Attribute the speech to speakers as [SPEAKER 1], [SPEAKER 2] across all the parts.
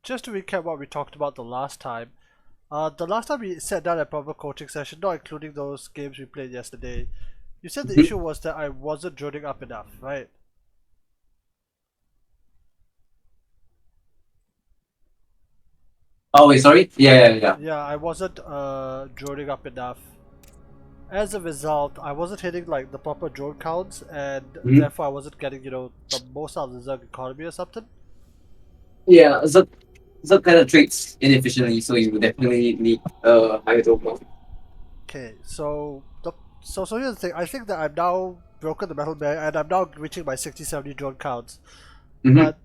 [SPEAKER 1] just to recap what we talked about the last time. The last time we sat down a proper coaching session, not including those games we played yesterday, you said the
[SPEAKER 2] Mhm.
[SPEAKER 1] issue was that I wasn't droning up enough, right?
[SPEAKER 2] Oh wait, sorry. Yeah.
[SPEAKER 1] Yeah, I wasn't droning up enough. As a result, I wasn't hitting like the proper drone counts, and
[SPEAKER 2] Mhm.
[SPEAKER 1] therefore I wasn't getting the most out of the Zerg economy or something.
[SPEAKER 2] Yeah, Zerg kind of trades inefficiently, so you would definitely need higher total.
[SPEAKER 1] Okay, so here's the thing. I think that I've now broken the metal barrier, and I'm now reaching my 60-70 drone counts.
[SPEAKER 2] Mm-hmm.
[SPEAKER 1] But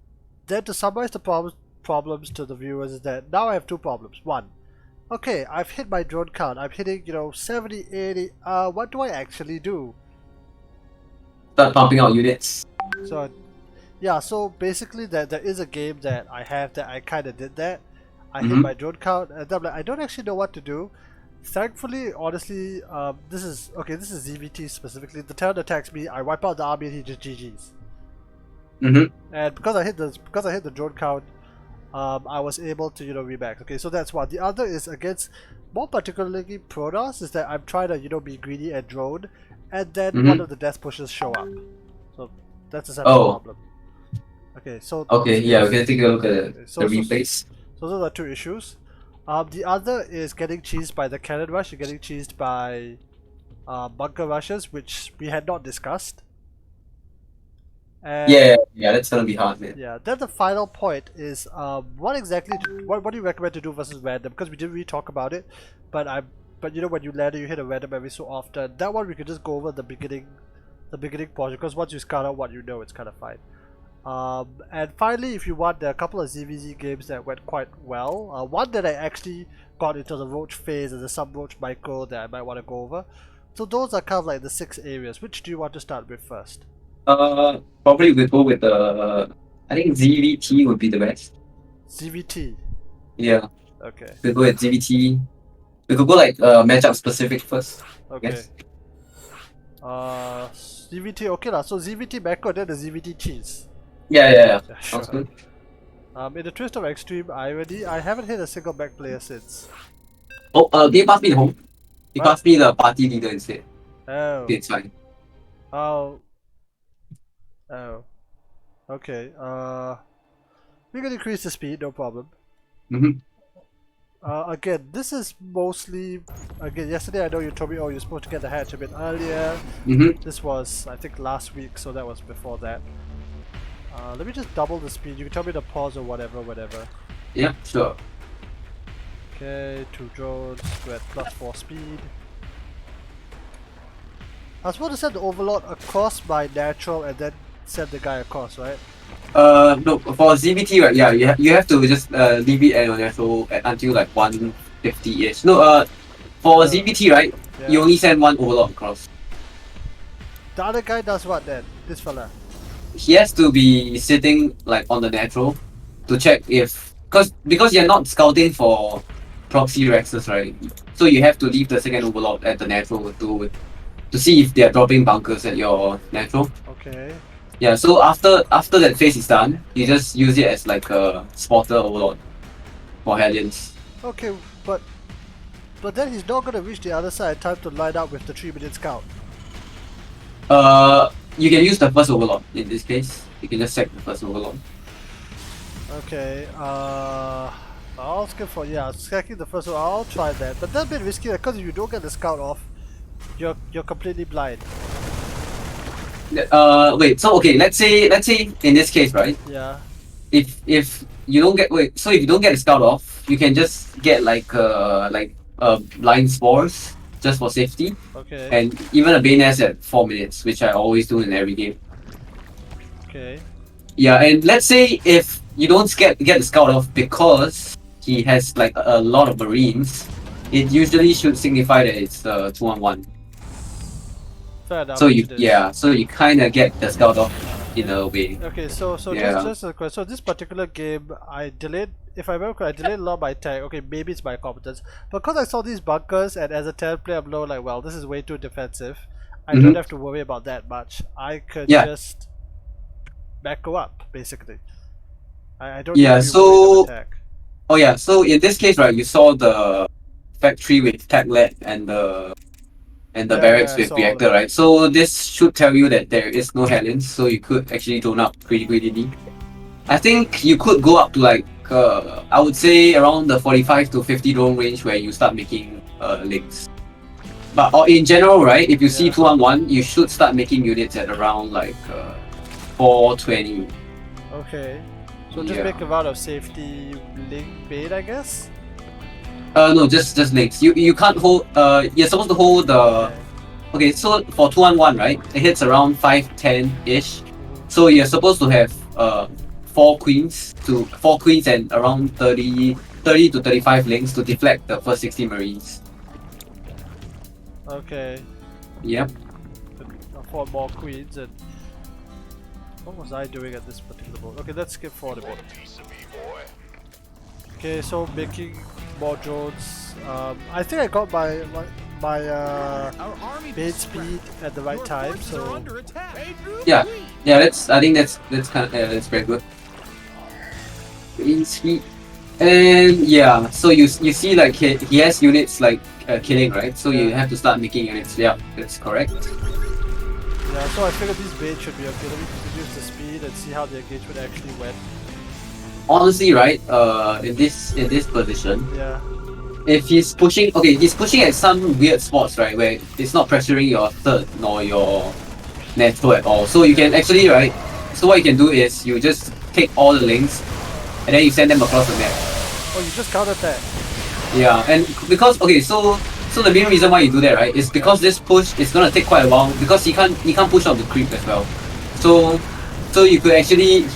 [SPEAKER 1] then to summarize the problems to the viewers is that now I have two problems. One, okay, I've hit my drone count. I'm hitting 70, 80. What do I actually do?
[SPEAKER 2] Start pumping out units.
[SPEAKER 1] So yeah, so basically there is a game that I have that I kind of did that. I hit
[SPEAKER 2] Mm-hmm.
[SPEAKER 1] my drone count, and I'm like, I don't actually know what to do. Thankfully, honestly, this is okay. This is ZVT specifically. The Terran attacks me. I wipe out the army, and he just GGs.
[SPEAKER 2] Mm-hmm.
[SPEAKER 1] And because I hit the drone count, I was able to remax. Okay, so that's one. The other is against more particularly Protoss is that I'm trying to be greedy and drone, and then one
[SPEAKER 2] Mm-hmm.
[SPEAKER 1] of the death pushes show up. So that's a separate
[SPEAKER 2] Oh,
[SPEAKER 1] problem. Okay, so
[SPEAKER 2] okay. Yeah, we can take a look at
[SPEAKER 1] okay,
[SPEAKER 2] the replays.
[SPEAKER 1] so those are two issues. The other is getting cheesed by the cannon rush and getting cheesed by bunker rushes, which we had not discussed. And
[SPEAKER 2] Yeah, that's gonna be hard, man.
[SPEAKER 1] yeah, then the final point is what do you recommend to do versus random? Because we didn't really talk about it, but when you land you hit a random every so often. That one we could just go over the beginning portion because once you scout out what you know, it's kind of fine. And finally, if you want, there are a couple of ZVZ games that went quite well. One that I actually got into the Roach phase and the sub Roach micro that I might want to go over. So those are kind of like the 6 areas. Which do you want to start with first?
[SPEAKER 2] Probably we'll go with the. I think ZVT would be the best.
[SPEAKER 1] ZVT.
[SPEAKER 2] Yeah,
[SPEAKER 1] Okay.
[SPEAKER 2] we'll go with ZVT. We could go like matchup specific first.
[SPEAKER 1] Okay.
[SPEAKER 2] Yes.
[SPEAKER 1] ZVT. Okay lah. So ZVT macro, then the ZVT cheese.
[SPEAKER 2] Yeah.
[SPEAKER 1] Yeah,
[SPEAKER 2] Sounds
[SPEAKER 1] sure.
[SPEAKER 2] good.
[SPEAKER 1] In the twist of extreme irony, I haven't hit a single back player since.
[SPEAKER 2] Oh, they passed me the home. He
[SPEAKER 1] What?
[SPEAKER 2] passed me the party leader instead.
[SPEAKER 1] Oh.
[SPEAKER 2] Okay, it's fine.
[SPEAKER 1] Oh. Oh. Okay. We can increase the speed, no problem.
[SPEAKER 2] Mm-hmm.
[SPEAKER 1] Again, this is mostly. Again, yesterday I know you told me, oh, you're supposed to get the hatch a bit earlier.
[SPEAKER 2] Mm-hmm.
[SPEAKER 1] This was, I think, last week, so that was before that. Let me just double the speed. You can tell me to pause or whatever.
[SPEAKER 2] Yeah, sure.
[SPEAKER 1] Okay, 2 drones, we're at +4 speed. I was supposed to send the overlord across my natural and then send the guy across, right?
[SPEAKER 2] No, for ZBT, right? Yeah, you have to just leave it at your natural until like 150-ish. No, for
[SPEAKER 1] No, no.
[SPEAKER 2] ZBT, right? You
[SPEAKER 1] Yeah.
[SPEAKER 2] only send one overlord across.
[SPEAKER 1] The other guy does what then? This fella.
[SPEAKER 2] He has to be sitting like on the natural to check if because you're not scouting for proxy rexes, right? So you have to leave the second overlord at the natural to see if they're dropping bunkers at your natural.
[SPEAKER 1] Okay.
[SPEAKER 2] Yeah, so after that phase is done, you just use it as like a spotter overlord for Hellions.
[SPEAKER 1] Okay, but then he's not gonna reach the other side in time to line up with the 3-minute scout.
[SPEAKER 2] You can use the first overlord in this case. You can just sack the first overlord.
[SPEAKER 1] Okay, I'll skip for sacking the first one. I'll try that, but that's a bit risky because if you don't get the scout off, you're completely blind.
[SPEAKER 2] Wait. So okay, let's say in this case, right?
[SPEAKER 1] Yeah.
[SPEAKER 2] If you don't get so if you don't get the scout off, you can just get like blind spores just for safety,
[SPEAKER 1] Okay.
[SPEAKER 2] and even a bane nest at 4 minutes, which I always do in every game.
[SPEAKER 1] Okay.
[SPEAKER 2] Yeah, and let's say if you don't get the scout off because he has like a lot of marines, it usually should signify that it's 2-on-1.
[SPEAKER 1] Fair enough.
[SPEAKER 2] So
[SPEAKER 1] It is.
[SPEAKER 2] so you kind of get the scout off in a way.
[SPEAKER 1] Okay, so
[SPEAKER 2] Yeah.
[SPEAKER 1] just a question. So this particular game, I delayed. If I remember correctly, I delayed a lot of my tech. Okay, maybe it's my competence, but because I saw these bunkers and as a 10 player, I'm low, like, well, this is way too defensive. I don't
[SPEAKER 2] Mm-hmm.
[SPEAKER 1] have to worry about that much. I could
[SPEAKER 2] Yeah.
[SPEAKER 1] just back go up basically. I don't need
[SPEAKER 2] Yeah.
[SPEAKER 1] to be worried of
[SPEAKER 2] So
[SPEAKER 1] attack.
[SPEAKER 2] Oh yeah, so in this case, right, you saw the factory with tech lab and the
[SPEAKER 1] Yeah,
[SPEAKER 2] barracks
[SPEAKER 1] I
[SPEAKER 2] with
[SPEAKER 1] saw all
[SPEAKER 2] reactor,
[SPEAKER 1] that.
[SPEAKER 2] right? So this should tell you that there is no Helens, so you could actually drone up pretty greedily. I think you could go up to like I would say around the 45 to 50 drone range where you start making links. But or in general, right, if you see
[SPEAKER 1] Yeah.
[SPEAKER 2] 2-on-1, you should start making units at around like 420.
[SPEAKER 1] Okay. So just
[SPEAKER 2] Yeah.
[SPEAKER 1] make a route of safety link bait, I guess.
[SPEAKER 2] No, just links. You can't hold. You're supposed to hold the.
[SPEAKER 1] Okay.
[SPEAKER 2] Okay, so for 2-on-1, right, it hits around 510 ish.
[SPEAKER 1] Mhm.
[SPEAKER 2] So you're supposed to have four queens and around 30 to 35 links to deflect the first 60 marines.
[SPEAKER 1] Okay.
[SPEAKER 2] Yep.
[SPEAKER 1] Afford more queens and what was I doing at this particular moment? Okay, let's skip forward a bit. Okay, so making more drones. I think I got my main speed at the right time. So
[SPEAKER 2] Yeah. Yeah. I think that's kind of that's very good. Green speed. And yeah, so you see like he has units like killing, right? So you
[SPEAKER 1] Yeah.
[SPEAKER 2] have to start making units. Yeah, that's correct.
[SPEAKER 1] yeah, so I figured these baits should be okay. Let me reduce the speed and see how the engagement actually went.
[SPEAKER 2] Honestly, right? In this position,
[SPEAKER 1] Yeah.
[SPEAKER 2] if he's pushing, okay, he's pushing at some weird spots, right, where it's not pressuring your third nor your natural at all. So you can actually, right. So what you can do is you just take all the links, and then you send them across the map.
[SPEAKER 1] Oh, you just countered that.
[SPEAKER 2] Yeah, and because okay, so the main reason why you do that, right, is because this push is gonna take quite a while because he can't push out the creep as well. So you could actually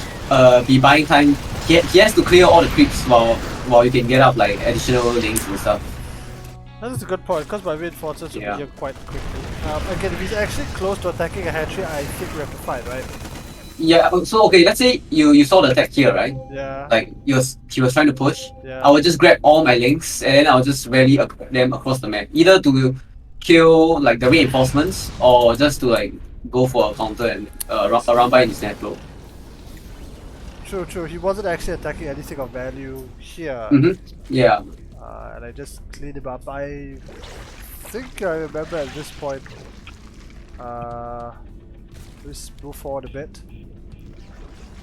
[SPEAKER 2] be buying time. He has to clear all the creeps while you can get up like additional links and stuff.
[SPEAKER 1] That is a good point, because my reinforcements will
[SPEAKER 2] Yeah.
[SPEAKER 1] be here quite quickly. Again, if he's actually close to attacking a hatchery, I think we have to fight, right?
[SPEAKER 2] Yeah. So okay, let's say you saw the attack here, right?
[SPEAKER 1] Yeah.
[SPEAKER 2] Like he was trying to push.
[SPEAKER 1] Yeah.
[SPEAKER 2] I would just grab all my links and then I'll just rally them across the map, either to kill like the reinforcements or just to like go for a counter and run by in his natural.
[SPEAKER 1] True, true. He wasn't actually attacking anything of value here.
[SPEAKER 2] Yeah.
[SPEAKER 1] And I just cleaned him up. I think I remember at this point. Let's move forward a bit.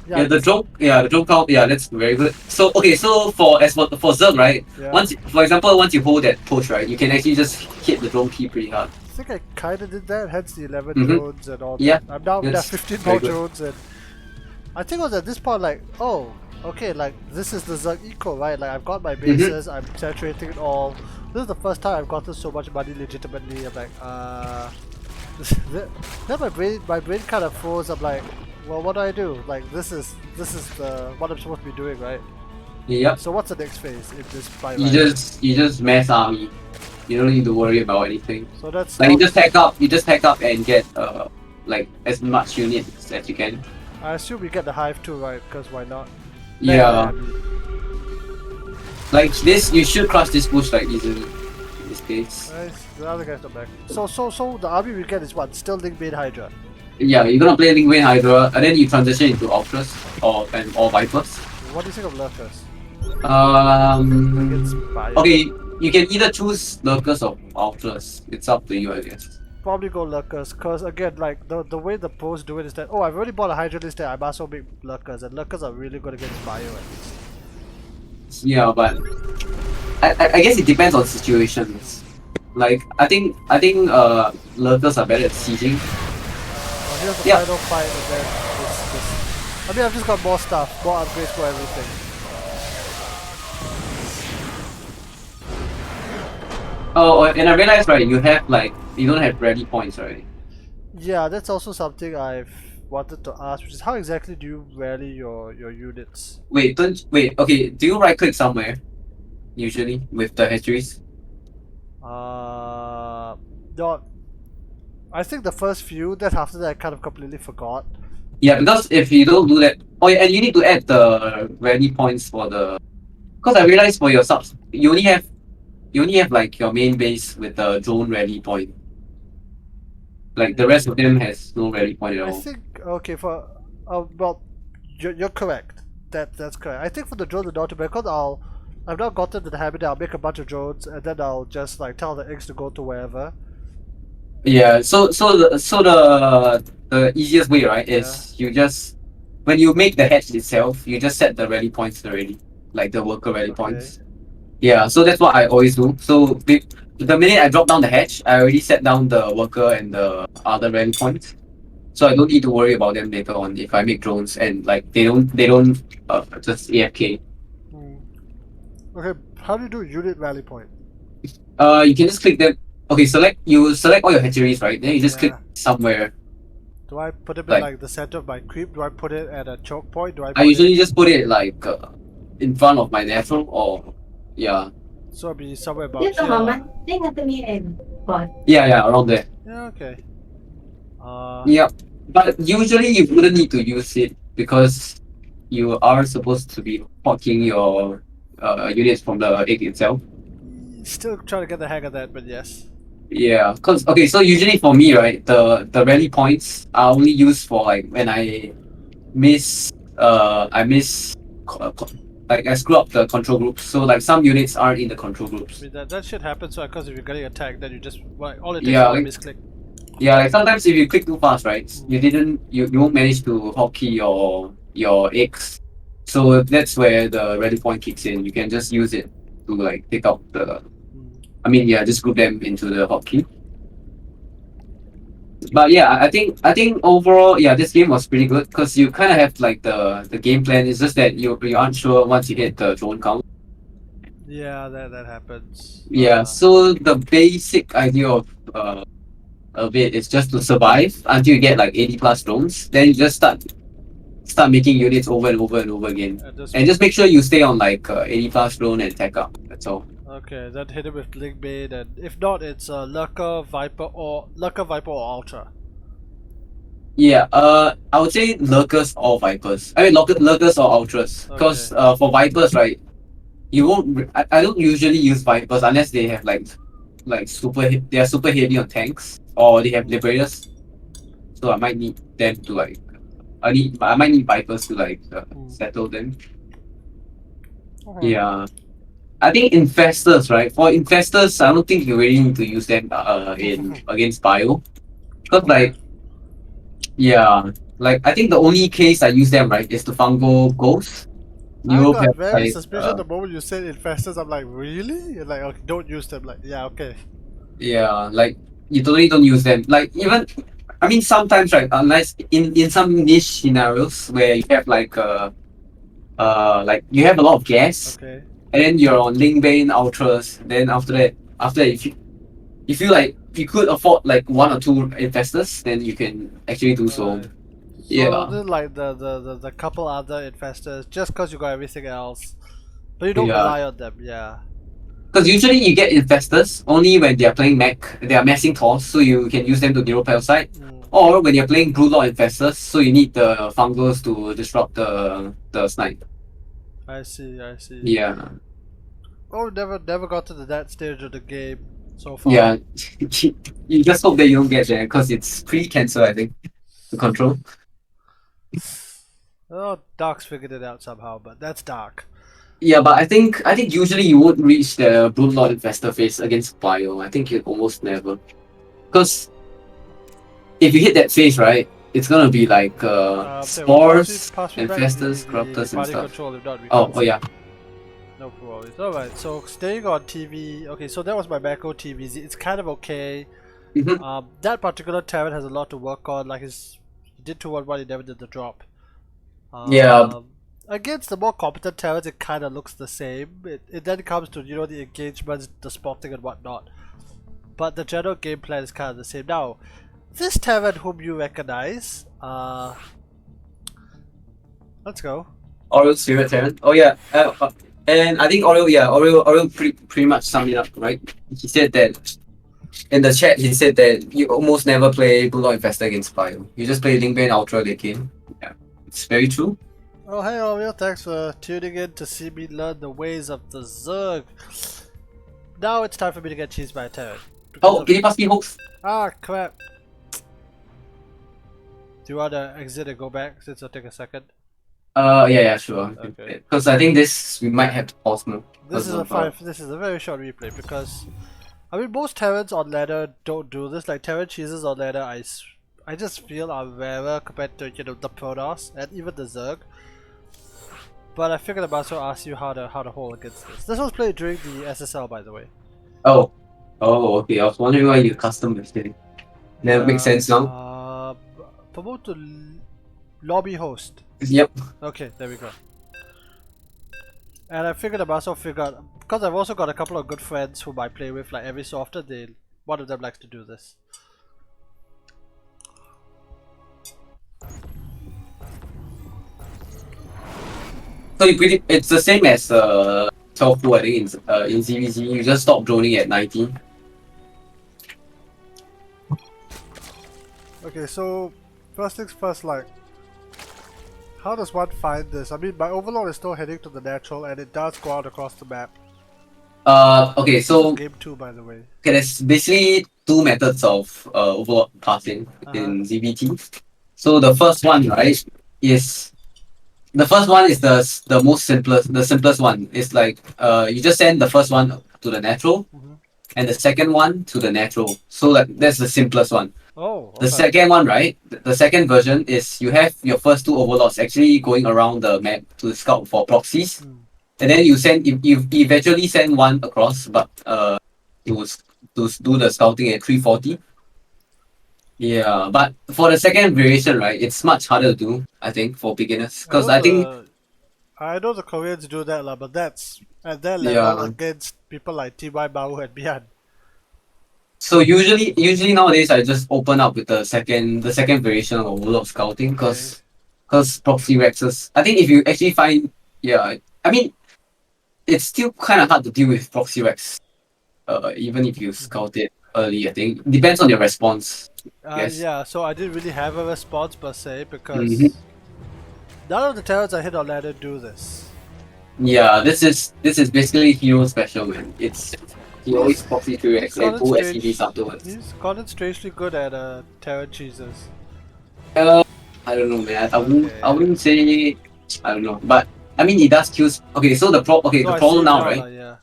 [SPEAKER 2] Yeah, the drone count, yeah, that's very good. So okay, so for Zerg, right?
[SPEAKER 1] Yeah.
[SPEAKER 2] Once you hold that push, right, you can actually just hit the drone key pretty hard.
[SPEAKER 1] I think I kinda did that, hence the 11
[SPEAKER 2] Mhm.
[SPEAKER 1] drones and all
[SPEAKER 2] Yeah,
[SPEAKER 1] that. I'm now with
[SPEAKER 2] that's
[SPEAKER 1] 15
[SPEAKER 2] very
[SPEAKER 1] more
[SPEAKER 2] good.
[SPEAKER 1] drones, and I think it was at this point like, oh, okay, like this is the Zerg eco, right? Like I've got my bases, I'm saturating it all. This is the first time I've gotten so much money legitimately. I'm like, then my brain kind of froze. I'm like, well, what do I do? Like this is the what I'm supposed to be doing, right?
[SPEAKER 2] Yep.
[SPEAKER 1] So what's the next phase in this fight?
[SPEAKER 2] You just mass army. You don't need to worry about anything.
[SPEAKER 1] So that's
[SPEAKER 2] Like you just pack up and get like as much units as you can.
[SPEAKER 1] I assume we get the hive too, right? Because why not?
[SPEAKER 2] Yeah. Like this, you should crush this bush like easily. In this case.
[SPEAKER 1] Nice. The other guy's not back. So the army we get is what? Still Link Main Hydra.
[SPEAKER 2] Yeah, you're gonna play Lingway Hydra, and then you transition into Ultras or Vipers.
[SPEAKER 1] What do you think of Lurkers?
[SPEAKER 2] Um.
[SPEAKER 1] Against Bio.
[SPEAKER 2] Okay, you can either choose Lurkers or Ultras. It's up to you, I guess.
[SPEAKER 1] Probably go Lurkers, cause again, like the way the pros do it is that, oh, I've already bought a Hydra list there, I might as well make Lurkers, and Lurkers are really good against Bio at least.
[SPEAKER 2] Yeah, but I guess it depends on situations. Like I think Lurkers are better at sieging.
[SPEAKER 1] Here's the
[SPEAKER 2] Yeah.
[SPEAKER 1] final fight, and then this. I mean, I've just got more stuff, more upgrades for everything.
[SPEAKER 2] Oh, and I realized, right, you don't have ready points, right?
[SPEAKER 1] Yeah, that's also something I've wanted to ask, which is how exactly do you rally your units?
[SPEAKER 2] Wait, okay, do you right click somewhere? Usually with the hatcheries?
[SPEAKER 1] No. I think the first few, then after that I kind of completely forgot.
[SPEAKER 2] Yeah, because if you don't do that, oh yeah, and you need to add the rally points for the. Because I realized for your subs, you only have like your main base with the drone rally point. Like the rest of them has no rally point at
[SPEAKER 1] I
[SPEAKER 2] all.
[SPEAKER 1] think okay for well, you're correct. That's correct. I think for the drone and auto because I've now gotten to the habit that I'll make a bunch of drones and then I'll just like tell the eggs to go to wherever.
[SPEAKER 2] Yeah. The easiest way, right,
[SPEAKER 1] Yeah.
[SPEAKER 2] is you just when you make the hatch itself, you just set the rally points already, like the worker rally
[SPEAKER 1] Okay.
[SPEAKER 2] points. Yeah. So that's what I always do. So the minute I drop down the hatch, I already set down the worker and the other rally points. So I don't need to worry about them later on if I make drones and like they don't just AFK.
[SPEAKER 1] Hmm. Okay, how do you do unit rally point?
[SPEAKER 2] You can just click them. Okay, select all your hatcheries, right? Then you just click
[SPEAKER 1] Yeah.
[SPEAKER 2] somewhere.
[SPEAKER 1] Do I put them in
[SPEAKER 2] Like
[SPEAKER 1] like the center of my creep? Do I put it at a choke point? Do I
[SPEAKER 2] I
[SPEAKER 1] put it
[SPEAKER 2] usually just put it like in front of my natural or yeah.
[SPEAKER 1] so it'll be somewhere about here?
[SPEAKER 2] Yeah, around there.
[SPEAKER 1] Yeah, okay.
[SPEAKER 2] Yeah, but usually you wouldn't need to use it because you are supposed to be hawking your units from the egg itself.
[SPEAKER 1] Still trying to get the hang of that, but yes.
[SPEAKER 2] Yeah, cause okay, so usually for me, right, the rally points are only used for like when I miss like I screw up the control groups. So like some units aren't in the control
[SPEAKER 1] I
[SPEAKER 2] groups.
[SPEAKER 1] mean that shit happens so because if you're getting attacked then you just like all it takes is
[SPEAKER 2] Yeah,
[SPEAKER 1] one
[SPEAKER 2] like
[SPEAKER 1] misclick.
[SPEAKER 2] yeah, like sometimes if you click too fast, right, you won't manage to hotkey your X. So that's where the rally point kicks in. You can just use it to like take out the. I mean, yeah, just group them into the hotkey. But yeah, I think overall, yeah, this game was pretty good because you kind of have like the game plan. It's just that you aren't sure once you hit the drone count.
[SPEAKER 1] Yeah, that happens.
[SPEAKER 2] Yeah, so the basic idea of it is just to survive until you get like 80 plus drones. Then you just start making units over and over and over again, and just make sure you stay on like 80 plus drone and tech up. That's all.
[SPEAKER 1] okay, then hit it with Link Bait, and if not, it's Lurker, Viper or Ultra.
[SPEAKER 2] Yeah, I would say lurkers or vipers. I mean, lurkers or ultras. Because
[SPEAKER 1] Okay.
[SPEAKER 2] for vipers, right, you won't. I don't usually use vipers unless they have like they are super heavy on tanks or they have liberators. So I might need them to like. I might need vipers to like settle them.
[SPEAKER 1] Okay.
[SPEAKER 2] Yeah. I think infestors, right? For infestors, I don't think you really need to use them in against bio. Because
[SPEAKER 1] Okay.
[SPEAKER 2] like yeah, like I think the only case I use them right is to fungo ghosts.
[SPEAKER 1] I
[SPEAKER 2] You
[SPEAKER 1] got
[SPEAKER 2] have
[SPEAKER 1] very
[SPEAKER 2] like
[SPEAKER 1] suspicious the moment you said infestors. I'm like, really? You're like, okay, don't use them. Like, yeah, okay.
[SPEAKER 2] yeah, like you totally don't use them. Like even I mean sometimes right, unless in some niche scenarios where you have like you have a lot of gas
[SPEAKER 1] Okay.
[SPEAKER 2] and then you're on link bane ultras, then after that if you like if you could afford like one or two infestors, then you can actually do so.
[SPEAKER 1] Alright. So
[SPEAKER 2] Yeah.
[SPEAKER 1] this is like the couple other infestors, just cause you got everything else, but you don't
[SPEAKER 2] Yeah.
[SPEAKER 1] rely on them. Yeah.
[SPEAKER 2] Because usually you get infestors only when they are playing mech, they are messing toss, so you can use them to deal parasite.
[SPEAKER 1] Mm,
[SPEAKER 2] Or when you're playing blue lord infestors, so you need the fungos to disrupt the snipe.
[SPEAKER 1] I see. I see.
[SPEAKER 2] Yeah.
[SPEAKER 1] Oh, never got to that stage of the game so far.
[SPEAKER 2] Yeah. You just hope that you don't get there because it's pretty cancer, I think, to control.
[SPEAKER 1] Oh, Dark's figured it out somehow, but that's Dark.
[SPEAKER 2] Yeah, but I think usually you won't reach the blue lord infestor phase against bio. I think you almost never. Because if you hit that phase, right, it's gonna be like
[SPEAKER 1] So
[SPEAKER 2] spores,
[SPEAKER 1] pass me back
[SPEAKER 2] infestors,
[SPEAKER 1] the
[SPEAKER 2] corruptors, and
[SPEAKER 1] party
[SPEAKER 2] stuff.
[SPEAKER 1] control. If not, we
[SPEAKER 2] Oh,
[SPEAKER 1] can't
[SPEAKER 2] oh
[SPEAKER 1] see.
[SPEAKER 2] yeah.
[SPEAKER 1] No worries. Alright, so staying on TV. Okay, so that was my Mako TVZ. It's kind of okay.
[SPEAKER 2] Mhm.
[SPEAKER 1] That particular Terran has a lot to work on. Like he did 2-1-1, he never did the drop.
[SPEAKER 2] Yeah.
[SPEAKER 1] Against the more competent Terrans, it kind of looks the same. It then comes to the engagements, the spotting, and whatnot. But the general game plan is kind of the same. Now, this Terran whom you recognize, let's go.
[SPEAKER 2] Oriole's favorite Terran. Oh yeah. And I think Oriole pretty much summed it up, right? He said that in the chat. He said that you almost never play Blue Lord Infestor against Bio. You just play Lingbane Ultra late game. Yeah, it's very true.
[SPEAKER 1] Oh, hey, Oriel, thanks for tuning in to see me learn the ways of the Zerg. Now it's time for me to get cheesed by a Terran.
[SPEAKER 2] Oh, can you pass me host?
[SPEAKER 1] Ah, crap. Do you want to exit and go back since it'll take a second?
[SPEAKER 2] Yeah, sure.
[SPEAKER 1] Okay.
[SPEAKER 2] Because I think this we might have to pause now
[SPEAKER 1] This
[SPEAKER 2] because
[SPEAKER 1] is a
[SPEAKER 2] of
[SPEAKER 1] five. This is a very short replay because I mean most Terrans on ladder don't do this. Like Terran cheeses on ladder, I just feel are rarer compared to the Protoss and even the Zerg. But I figured I might as well ask you how to hold against this. This was played during the SSL, by the way.
[SPEAKER 2] oh okay. I was wondering why you custom this thing. That makes
[SPEAKER 1] Yeah.
[SPEAKER 2] sense now.
[SPEAKER 1] Promote to lobby host.
[SPEAKER 2] Yep.
[SPEAKER 1] Okay, there we go. And I figured I might as well figure out because I've also got a couple of good friends whom I play with like every so often. One of them likes to do this.
[SPEAKER 2] So it's the same as 12 I think in ZVZ. You just stop droning at 90.
[SPEAKER 1] Okay, so first things first, like, how does one find this? I mean, my overlord is still heading to the natural, and it does go out across the map.
[SPEAKER 2] Okay,
[SPEAKER 1] This
[SPEAKER 2] so
[SPEAKER 1] is game 2, by the way.
[SPEAKER 2] okay, there's basically two methods of overlord passing
[SPEAKER 1] Uh-huh.
[SPEAKER 2] in ZVT. So the first one, right, is the first one is the most simplest. The simplest one is like you just send the first one to the natural,
[SPEAKER 1] Mm-hmm.
[SPEAKER 2] and the second one to the natural. So like that's the simplest one.
[SPEAKER 1] Oh,
[SPEAKER 2] The
[SPEAKER 1] okay.
[SPEAKER 2] second one, right? The second version is you have your first two overlords actually going around the map to scout for proxies,
[SPEAKER 1] Mm.
[SPEAKER 2] and then you eventually send one across, but to do the scouting at 340. Yeah, but for the second variation, right, it's much harder to do, I think, for beginners. Because I think,
[SPEAKER 1] I know the Koreans do that, lah, but that's at their level
[SPEAKER 2] yeah.
[SPEAKER 1] against people like TY Bao and Bian.
[SPEAKER 2] So usually nowadays I just open up with the second variation of Overlord Scouting
[SPEAKER 1] Okay.
[SPEAKER 2] because proxy rexes. I think if you actually find, yeah, I mean it's still kind of hard to deal with proxy rex. Even if you
[SPEAKER 1] Mm-hmm.
[SPEAKER 2] scout it early, I think depends on your response. Yes.
[SPEAKER 1] Yeah, so I didn't really have a response per se
[SPEAKER 2] Mm-hmm.
[SPEAKER 1] because none of the terrors I hit on ladder do this.
[SPEAKER 2] Yeah, this is basically hero special, man. It's he always
[SPEAKER 1] He's
[SPEAKER 2] proxy 3x
[SPEAKER 1] he's
[SPEAKER 2] and
[SPEAKER 1] gotten
[SPEAKER 2] pull SCVs
[SPEAKER 1] strange.
[SPEAKER 2] afterwards.
[SPEAKER 1] He's gotten strangely good at terror cheeses.
[SPEAKER 2] Uh, I don't know, man. I
[SPEAKER 1] Okay.
[SPEAKER 2] wouldn't say I don't know, but I mean it does kills. Okay, so
[SPEAKER 1] No,
[SPEAKER 2] the
[SPEAKER 1] I see
[SPEAKER 2] problem
[SPEAKER 1] it
[SPEAKER 2] now,
[SPEAKER 1] now, lah.
[SPEAKER 2] right?
[SPEAKER 1] Yeah.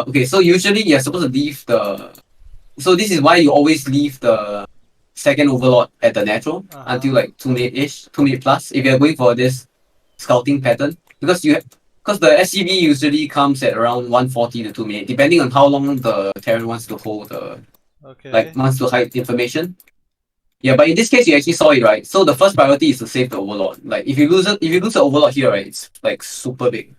[SPEAKER 2] Okay, so usually you're supposed to leave the. So this is why you always leave the second overlord at the natural
[SPEAKER 1] Uh huh.
[SPEAKER 2] until like 2 minute ish, 2 minute plus. If you're going for this scouting pattern, because the SCV usually comes at around 140 to 2 minutes, depending on how long the Terran wants to hold the
[SPEAKER 1] Okay.
[SPEAKER 2] wants to hide information. Yeah, but in this case, you actually saw it, right? So the first priority is to save the overlord. Like if you lose the overlord here, right, it's like super big.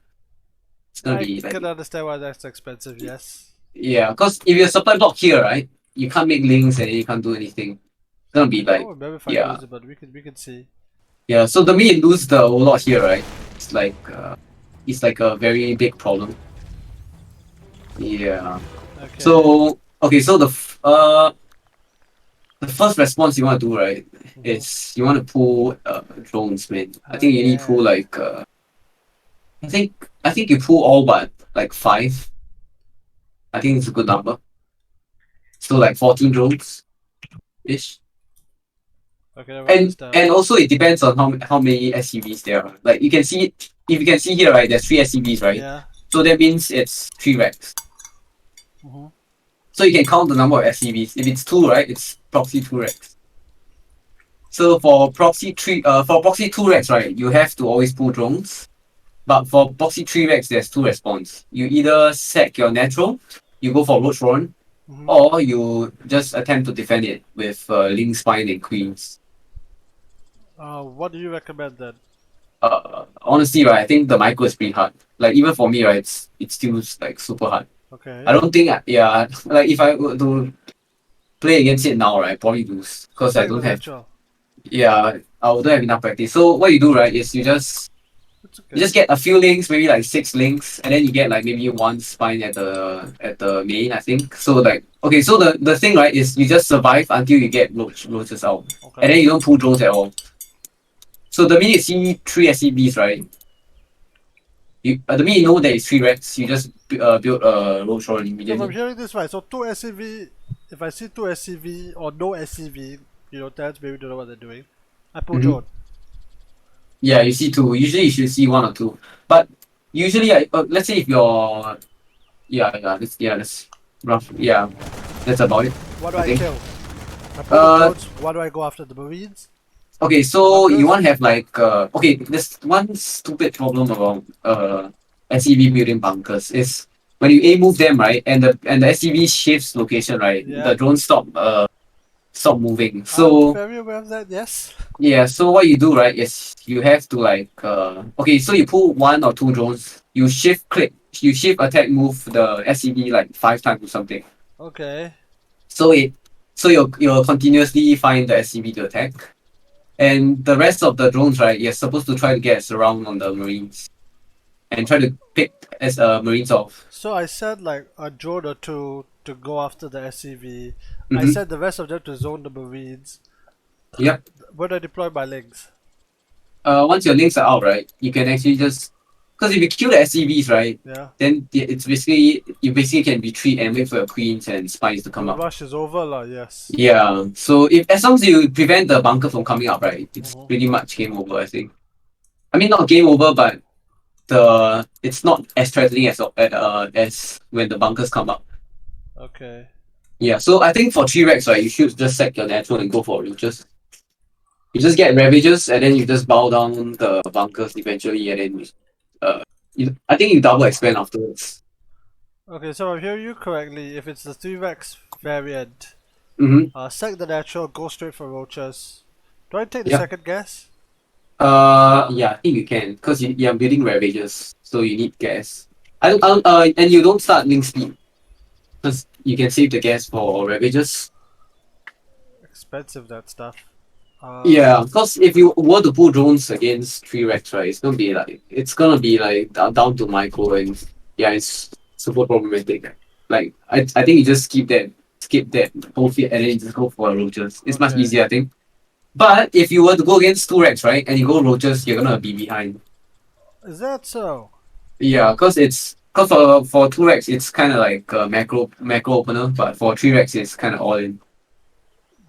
[SPEAKER 2] It's gonna
[SPEAKER 1] I
[SPEAKER 2] be
[SPEAKER 1] can
[SPEAKER 2] like
[SPEAKER 1] understand why that's expensive. Yes.
[SPEAKER 2] yeah, because if you supply block here, right, you can't make links and you can't do anything. It's gonna be
[SPEAKER 1] I don't
[SPEAKER 2] like
[SPEAKER 1] remember if I
[SPEAKER 2] yeah,
[SPEAKER 1] lose it, but we can see.
[SPEAKER 2] yeah. So the minute you lose the overlord here, right, it's like a very big problem. Yeah.
[SPEAKER 1] Okay.
[SPEAKER 2] So okay, so the first response you want to do, right,
[SPEAKER 1] Mm-hmm.
[SPEAKER 2] is you want to pull drones, man. I
[SPEAKER 1] Oh
[SPEAKER 2] think you need to pull
[SPEAKER 1] yeah.
[SPEAKER 2] like I think you pull all but like five. I think it's a good number. So like 14 drones ish.
[SPEAKER 1] Okay, I
[SPEAKER 2] And
[SPEAKER 1] understand.
[SPEAKER 2] and also it depends on how many SCVs there are. Like you can see if you can see here, right, there's three SCVs, right?
[SPEAKER 1] Yeah.
[SPEAKER 2] So that means it's three racks.
[SPEAKER 1] Mm-hmm.
[SPEAKER 2] So you can count the number of SCVs. If it's two, right, it's proxy two racks. So for proxy two racks, right, you have to always pull drones. But for proxy three racks, there's two response. You either sack your natural, you go for roach run,
[SPEAKER 1] Mm-hmm.
[SPEAKER 2] or you just attempt to defend it with Link Spine and Queens.
[SPEAKER 1] What do you recommend then?
[SPEAKER 2] Honestly, right, I think the micro is pretty hard. Like even for me, right, it's still like super hard. I
[SPEAKER 1] Okay.
[SPEAKER 2] don't think, yeah, like if I were to play against it now, right, I probably lose because I
[SPEAKER 1] Sack the
[SPEAKER 2] don't have,
[SPEAKER 1] natural.
[SPEAKER 2] yeah, I don't have enough practice. So what you do, right, is
[SPEAKER 1] It's
[SPEAKER 2] you
[SPEAKER 1] okay.
[SPEAKER 2] just get a few links, maybe like 6 links, and then you get like maybe one spine at the main, I think. So like okay, so the thing, right, is you just survive until you get roaches out. And
[SPEAKER 1] Okay.
[SPEAKER 2] then you don't pull drones at all. So the minute you see three SCBs, right? The minute you know that it's three racks, you just build a roach roll
[SPEAKER 1] So if I'm
[SPEAKER 2] immediately.
[SPEAKER 1] hearing this right, so two SCV, if I see two SCV or no SCV, that's maybe don't know what they're doing. I pull
[SPEAKER 2] Mm-hmm.
[SPEAKER 1] drone.
[SPEAKER 2] Yeah, you see two. Usually you should see one or two. But usually, let's say if you're that's rough. Yeah, that's about it.
[SPEAKER 1] What do
[SPEAKER 2] I
[SPEAKER 1] I
[SPEAKER 2] think.
[SPEAKER 1] kill? I pull the
[SPEAKER 2] Uh,
[SPEAKER 1] drones. Why do I go after the marines?
[SPEAKER 2] okay, so you
[SPEAKER 1] Bunkers?
[SPEAKER 2] want to have like okay, there's one stupid problem about SCV building bunkers is when you A move them right, and the SCV shifts location right,
[SPEAKER 1] Yeah,
[SPEAKER 2] the drones stop moving.
[SPEAKER 1] I'm
[SPEAKER 2] So
[SPEAKER 1] very aware of that. Yes.
[SPEAKER 2] yeah, so what you do right is you have to like okay, so you pull one or two drones, you shift attack move the SCV like 5 times or something.
[SPEAKER 1] Okay.
[SPEAKER 2] So it so you'll continuously find the SCV to attack. And the rest of the drones, right, you're supposed to try to get around on the marines and try to pick as marines off.
[SPEAKER 1] So I sent like a drone or two to go after the SCV. I
[SPEAKER 2] Mm-hmm.
[SPEAKER 1] sent the rest of them to zone the marines.
[SPEAKER 2] Yep.
[SPEAKER 1] Where do I deploy my links?
[SPEAKER 2] Once your links are out, right, you can actually just because if you kill the SCVs, right,
[SPEAKER 1] Yeah.
[SPEAKER 2] then it's basically you basically can retreat and wait for your queens and spies to
[SPEAKER 1] The
[SPEAKER 2] come up.
[SPEAKER 1] rush is over, lah. Yes.
[SPEAKER 2] Yeah. So if as long as you prevent the bunker from coming up, right, it's
[SPEAKER 1] Mhm.
[SPEAKER 2] pretty much game over. I think. I mean, not game over, but the it's not as threatening as when the bunkers come up.
[SPEAKER 1] Okay.
[SPEAKER 2] Yeah, so I think for 3 racks, right, you should just sack your natural and go for it. You just get ravages and then you just bow down the bunkers eventually and then I think you double expand afterwards.
[SPEAKER 1] Okay. So if I hear you correctly, if it's the 3x variant,
[SPEAKER 2] Mm-hmm.
[SPEAKER 1] sack the natural, go straight for roaches. Do I take the
[SPEAKER 2] Yeah.
[SPEAKER 1] second guess?
[SPEAKER 2] Yeah, I think you can because you're building ravages, so you need gas. I don't and you don't start link speed because you can save the gas for ravages.
[SPEAKER 1] Expensive that stuff.
[SPEAKER 2] Yeah, because if you were to pull drones against 3 racks, right, it's gonna be like down to micro and yeah, it's super problematic. Like I think you just skip that whole field and then you just go for roaches. It's much
[SPEAKER 1] Okay.
[SPEAKER 2] easier, I think. But if you were to go against 2 racks, right, and you go roaches, you're gonna be behind.
[SPEAKER 1] Is that so?
[SPEAKER 2] Yeah, because for 2 racks it's kind of like a macro opener, but for 3 racks it's kind of all in.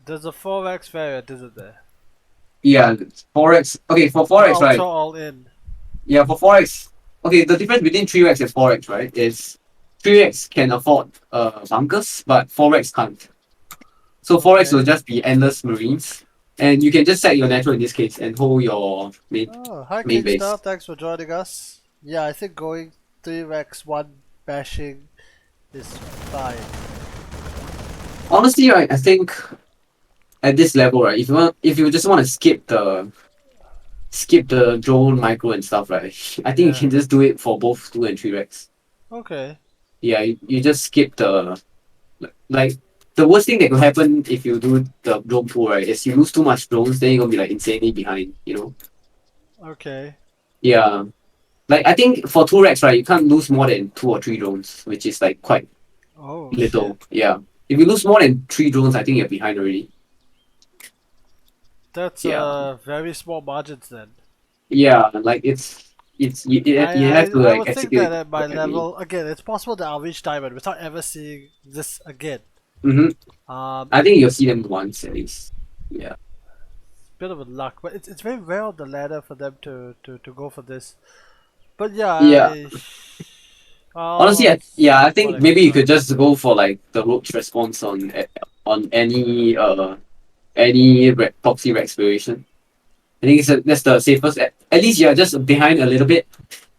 [SPEAKER 1] There's a 4x variant, isn't there?
[SPEAKER 2] Yeah, 4 racks. Okay, for
[SPEAKER 1] The
[SPEAKER 2] 4 racks,
[SPEAKER 1] ultra
[SPEAKER 2] right?
[SPEAKER 1] all in.
[SPEAKER 2] Yeah, for 4x. Okay, the difference between 3x and 4x, right, is 3x can afford bunkers, but 4x can't. So 4x will
[SPEAKER 1] Okay.
[SPEAKER 2] just be endless marines, and you can just set your natural in this case and hold your
[SPEAKER 1] Oh, hi
[SPEAKER 2] main
[SPEAKER 1] Kingstar,
[SPEAKER 2] base.
[SPEAKER 1] thanks for joining us. Yeah, I think going 3x 1 bashing is fine.
[SPEAKER 2] Honestly, right, I think at this level, right, if you just want to skip the drone micro and stuff, right, I think you
[SPEAKER 1] Yeah.
[SPEAKER 2] can just do it for both 2 and 3 racks.
[SPEAKER 1] Okay.
[SPEAKER 2] Yeah, you just skip like the worst thing that could happen if you do the drone pool, right, is you lose too much drones, then you're gonna be like insanely behind, you know?
[SPEAKER 1] Okay.
[SPEAKER 2] Yeah. Like I think for 2 racks, right, you can't lose more than 2 or 3 drones, which is like quite
[SPEAKER 1] Oh
[SPEAKER 2] little.
[SPEAKER 1] shit.
[SPEAKER 2] Yeah. If you lose more than 3 drones, I think you're behind already.
[SPEAKER 1] That's
[SPEAKER 2] Yeah.
[SPEAKER 1] very small margins then.
[SPEAKER 2] Yeah, like you have to
[SPEAKER 1] I
[SPEAKER 2] like
[SPEAKER 1] would think that
[SPEAKER 2] execute it
[SPEAKER 1] at my
[SPEAKER 2] perfectly.
[SPEAKER 1] level, again, it's possible that I'll reach diamond without ever seeing this again.
[SPEAKER 2] Mm-hmm. I
[SPEAKER 1] It,
[SPEAKER 2] think you'll see them once at least. Yeah.
[SPEAKER 1] bit of a luck, but it's very rare on the ladder for them to go for this. But yeah,
[SPEAKER 2] Yeah. Honestly,
[SPEAKER 1] I'll
[SPEAKER 2] yeah, I
[SPEAKER 1] see what
[SPEAKER 2] think
[SPEAKER 1] I can
[SPEAKER 2] maybe you could
[SPEAKER 1] find.
[SPEAKER 2] just go for like the roach response on any proxy exploration. I think that's the safest. At least you're just behind a little bit.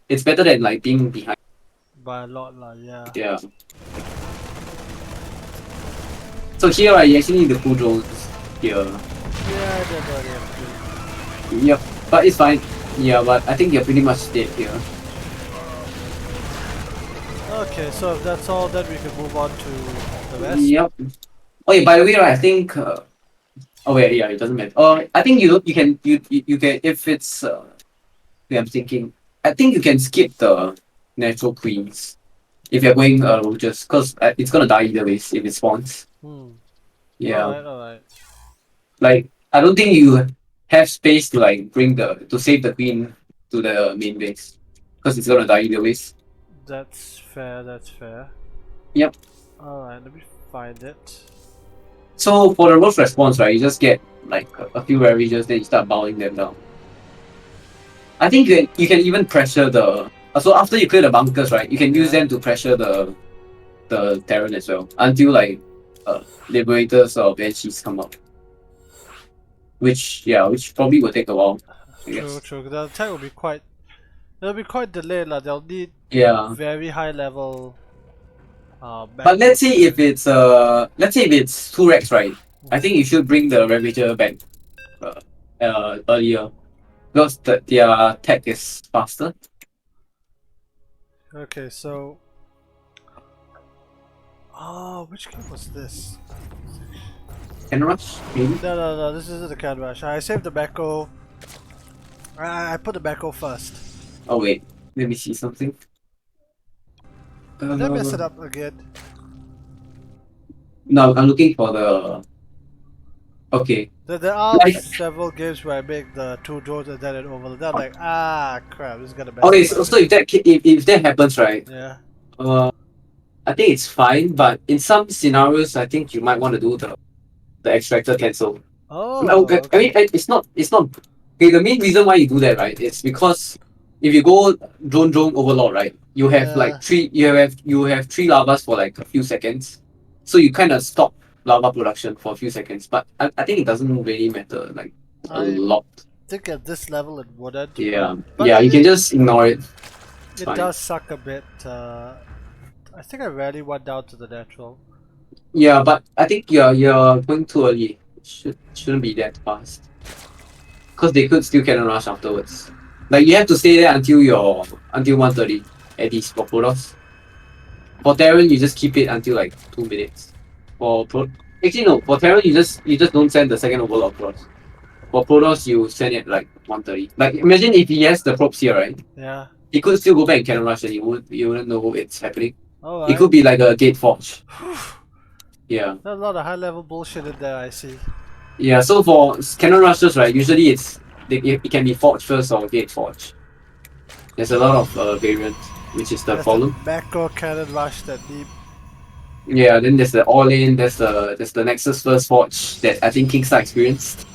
[SPEAKER 2] It's better than like being behind.
[SPEAKER 1] By a lot lah, yeah.
[SPEAKER 2] Yeah. So here, right, you actually need the pull drones here.
[SPEAKER 1] Yeah, definitely have
[SPEAKER 2] Yep, but it's fine. Yeah, but I think you're pretty much dead here.
[SPEAKER 1] to. Okay, so if that's all, then we can move on to the rest.
[SPEAKER 2] Yep. Oh yeah, by the way, right, I think. Oh wait, yeah, it doesn't matter. I think you don't. You can if it's. Yeah, I'm thinking. I think you can skip the natural queens if you're going roaches, cause it's gonna die either ways if it spawns.
[SPEAKER 1] Hmm.
[SPEAKER 2] Yeah,
[SPEAKER 1] Alright, alright.
[SPEAKER 2] like I don't think you have space to like to save the queen to the main base, cause it's gonna die either ways.
[SPEAKER 1] That's fair, that's fair.
[SPEAKER 2] Yep.
[SPEAKER 1] Alright, let me find it.
[SPEAKER 2] So for the roach response, right, you just get like a few ravages, then you start bowing them down. I think you can even pressure the. So after you clear the bunkers, right, you can use them to pressure the Terran as well until like Liberators or Banshees come up. Which probably will take a while. I
[SPEAKER 1] True,
[SPEAKER 2] guess.
[SPEAKER 1] true. The attack will be quite. It'll be quite delayed, like they'll need
[SPEAKER 2] Yeah.
[SPEAKER 1] very high level.
[SPEAKER 2] But let's say if
[SPEAKER 1] protection.
[SPEAKER 2] it's two Rex, right? I think you should bring the Ravager back earlier because their tech is faster.
[SPEAKER 1] Okay, so. Oh, which game was this?
[SPEAKER 2] Can rush maybe.
[SPEAKER 1] No. This isn't the Can Rush. I saved the Mako. I put the Mako first.
[SPEAKER 2] Oh wait, let me see something.
[SPEAKER 1] Did I mess it up again?
[SPEAKER 2] No, I'm looking for the. Okay.
[SPEAKER 1] There are
[SPEAKER 2] Like,
[SPEAKER 1] several games where I make the two drones and then it overload. They're like, ah, crap, this is gonna mess
[SPEAKER 2] okay,
[SPEAKER 1] up.
[SPEAKER 2] so if that happens, right?
[SPEAKER 1] Yeah.
[SPEAKER 2] I think it's fine, but in some scenarios, I think you might want to do the extractor cancel.
[SPEAKER 1] Oh.
[SPEAKER 2] No, I
[SPEAKER 1] Okay.
[SPEAKER 2] mean it's not. Okay, the main reason why you do that, right, is because if you go drone overlord, right, you have like three. You have three lavas for like a few seconds, so you kind of stop lava production for a few seconds. But I think it doesn't really matter like a
[SPEAKER 1] I
[SPEAKER 2] lot.
[SPEAKER 1] think at this level it wouldn't.
[SPEAKER 2] Yeah,
[SPEAKER 1] But
[SPEAKER 2] yeah, you can just ignore it. It's
[SPEAKER 1] it
[SPEAKER 2] fine.
[SPEAKER 1] does suck a bit. I think I rarely went down to the natural.
[SPEAKER 2] Yeah, but I think you're going too early. Shouldn't be that fast. Because they could still cannon rush afterwards. Like you have to stay there until 1:30 at least for Protoss. For Terran you just keep it until like 2 minutes. Actually no, for Terran you just don't send the second overlord across. For Protoss you send it like 1:30. Like imagine if he has the probes here, right?
[SPEAKER 1] Yeah.
[SPEAKER 2] He could still go back and cannon rush and you wouldn't know it's happening.
[SPEAKER 1] Alright.
[SPEAKER 2] It could be like a gate forge. Yeah.
[SPEAKER 1] There's a lot of high level bullshit in there, I see.
[SPEAKER 2] Yeah, so for cannon rushers, right, usually it can be forge first or gate forge. There's a lot of variants, which is the problem.
[SPEAKER 1] The macro cannon rush that deep.
[SPEAKER 2] Yeah, then there's the all in, there's the Nexus first forge that I think Kingstar experienced.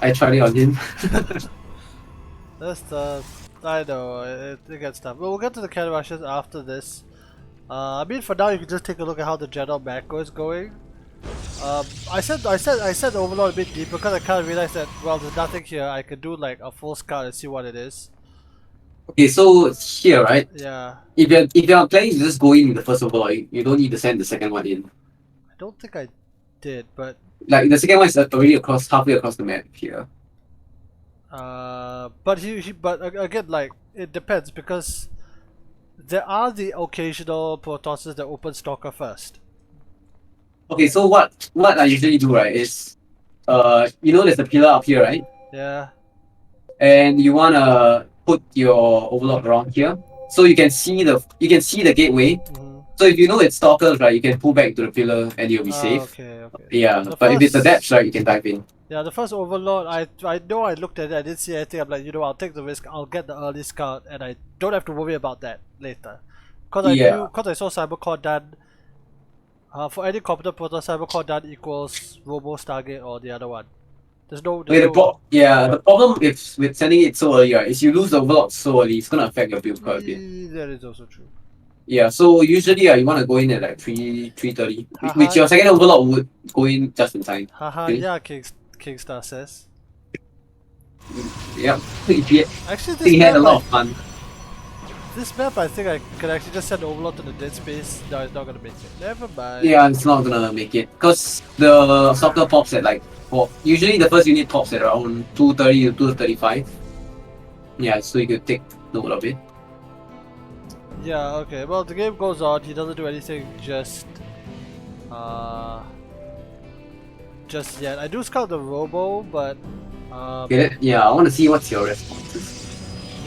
[SPEAKER 2] I tried it on him.
[SPEAKER 1] That's the. I know, it gets tough. We'll get to the cannon rushes after this. I mean, for now, you can just take a look at how the general macro is going. I said the overlord a bit deeper because I kind of realized that, well, there's nothing here. I could do like a full scout and see what it is.
[SPEAKER 2] Okay, so here, right?
[SPEAKER 1] Yeah.
[SPEAKER 2] If you're planning to just go in with the first overlord, you don't need to send the second one in.
[SPEAKER 1] I don't think I did, but
[SPEAKER 2] Like the second one is already halfway across the map here.
[SPEAKER 1] but again, like it depends because there are the occasional Protosses that open Stalker first.
[SPEAKER 2] Okay, so what I usually do, right, is there's a pillar up here, right?
[SPEAKER 1] Yeah.
[SPEAKER 2] And you wanna put your overlord around here, so you can see the gateway.
[SPEAKER 1] Mm-hmm.
[SPEAKER 2] So if you know it's stalkers, right, you can pull back to the pillar and you'll be safe.
[SPEAKER 1] Okay.
[SPEAKER 2] Yeah, but if it's a depth, right, you can dive in.
[SPEAKER 1] Yeah, the first overlord, I know I looked at it, I didn't see anything. I'm like, I'll take the risk. I'll get the early scout, and I don't have to worry about that later. Cause I saw Cybercore done. For any competent Protoss, Cybercore done equals Robo Stargate or the other one. The
[SPEAKER 2] problem with sending it so early, right, is you lose the overlord so early, it's gonna affect your build quite a bit.
[SPEAKER 1] That is also true.
[SPEAKER 2] Yeah, so usually you want to go in at like 3:30, which your second overlord would go in just in time.
[SPEAKER 1] Haha, yeah, Kingstar says.
[SPEAKER 2] Yeah,
[SPEAKER 1] actually,
[SPEAKER 2] he had a lot of fun.
[SPEAKER 1] This map, I think I could actually just send overlord to the dead space. No, it's not gonna make it. Never mind.
[SPEAKER 2] Yeah, it's not gonna make it because the soccer pops at like usually the first unit pops at around 2:30 to 2:35. Yeah, so you could take note of it.
[SPEAKER 1] Yeah, okay. Well, the game goes on. He doesn't do anything just yet. I do scout the Robo, but
[SPEAKER 2] yeah, I want to see what's your responses.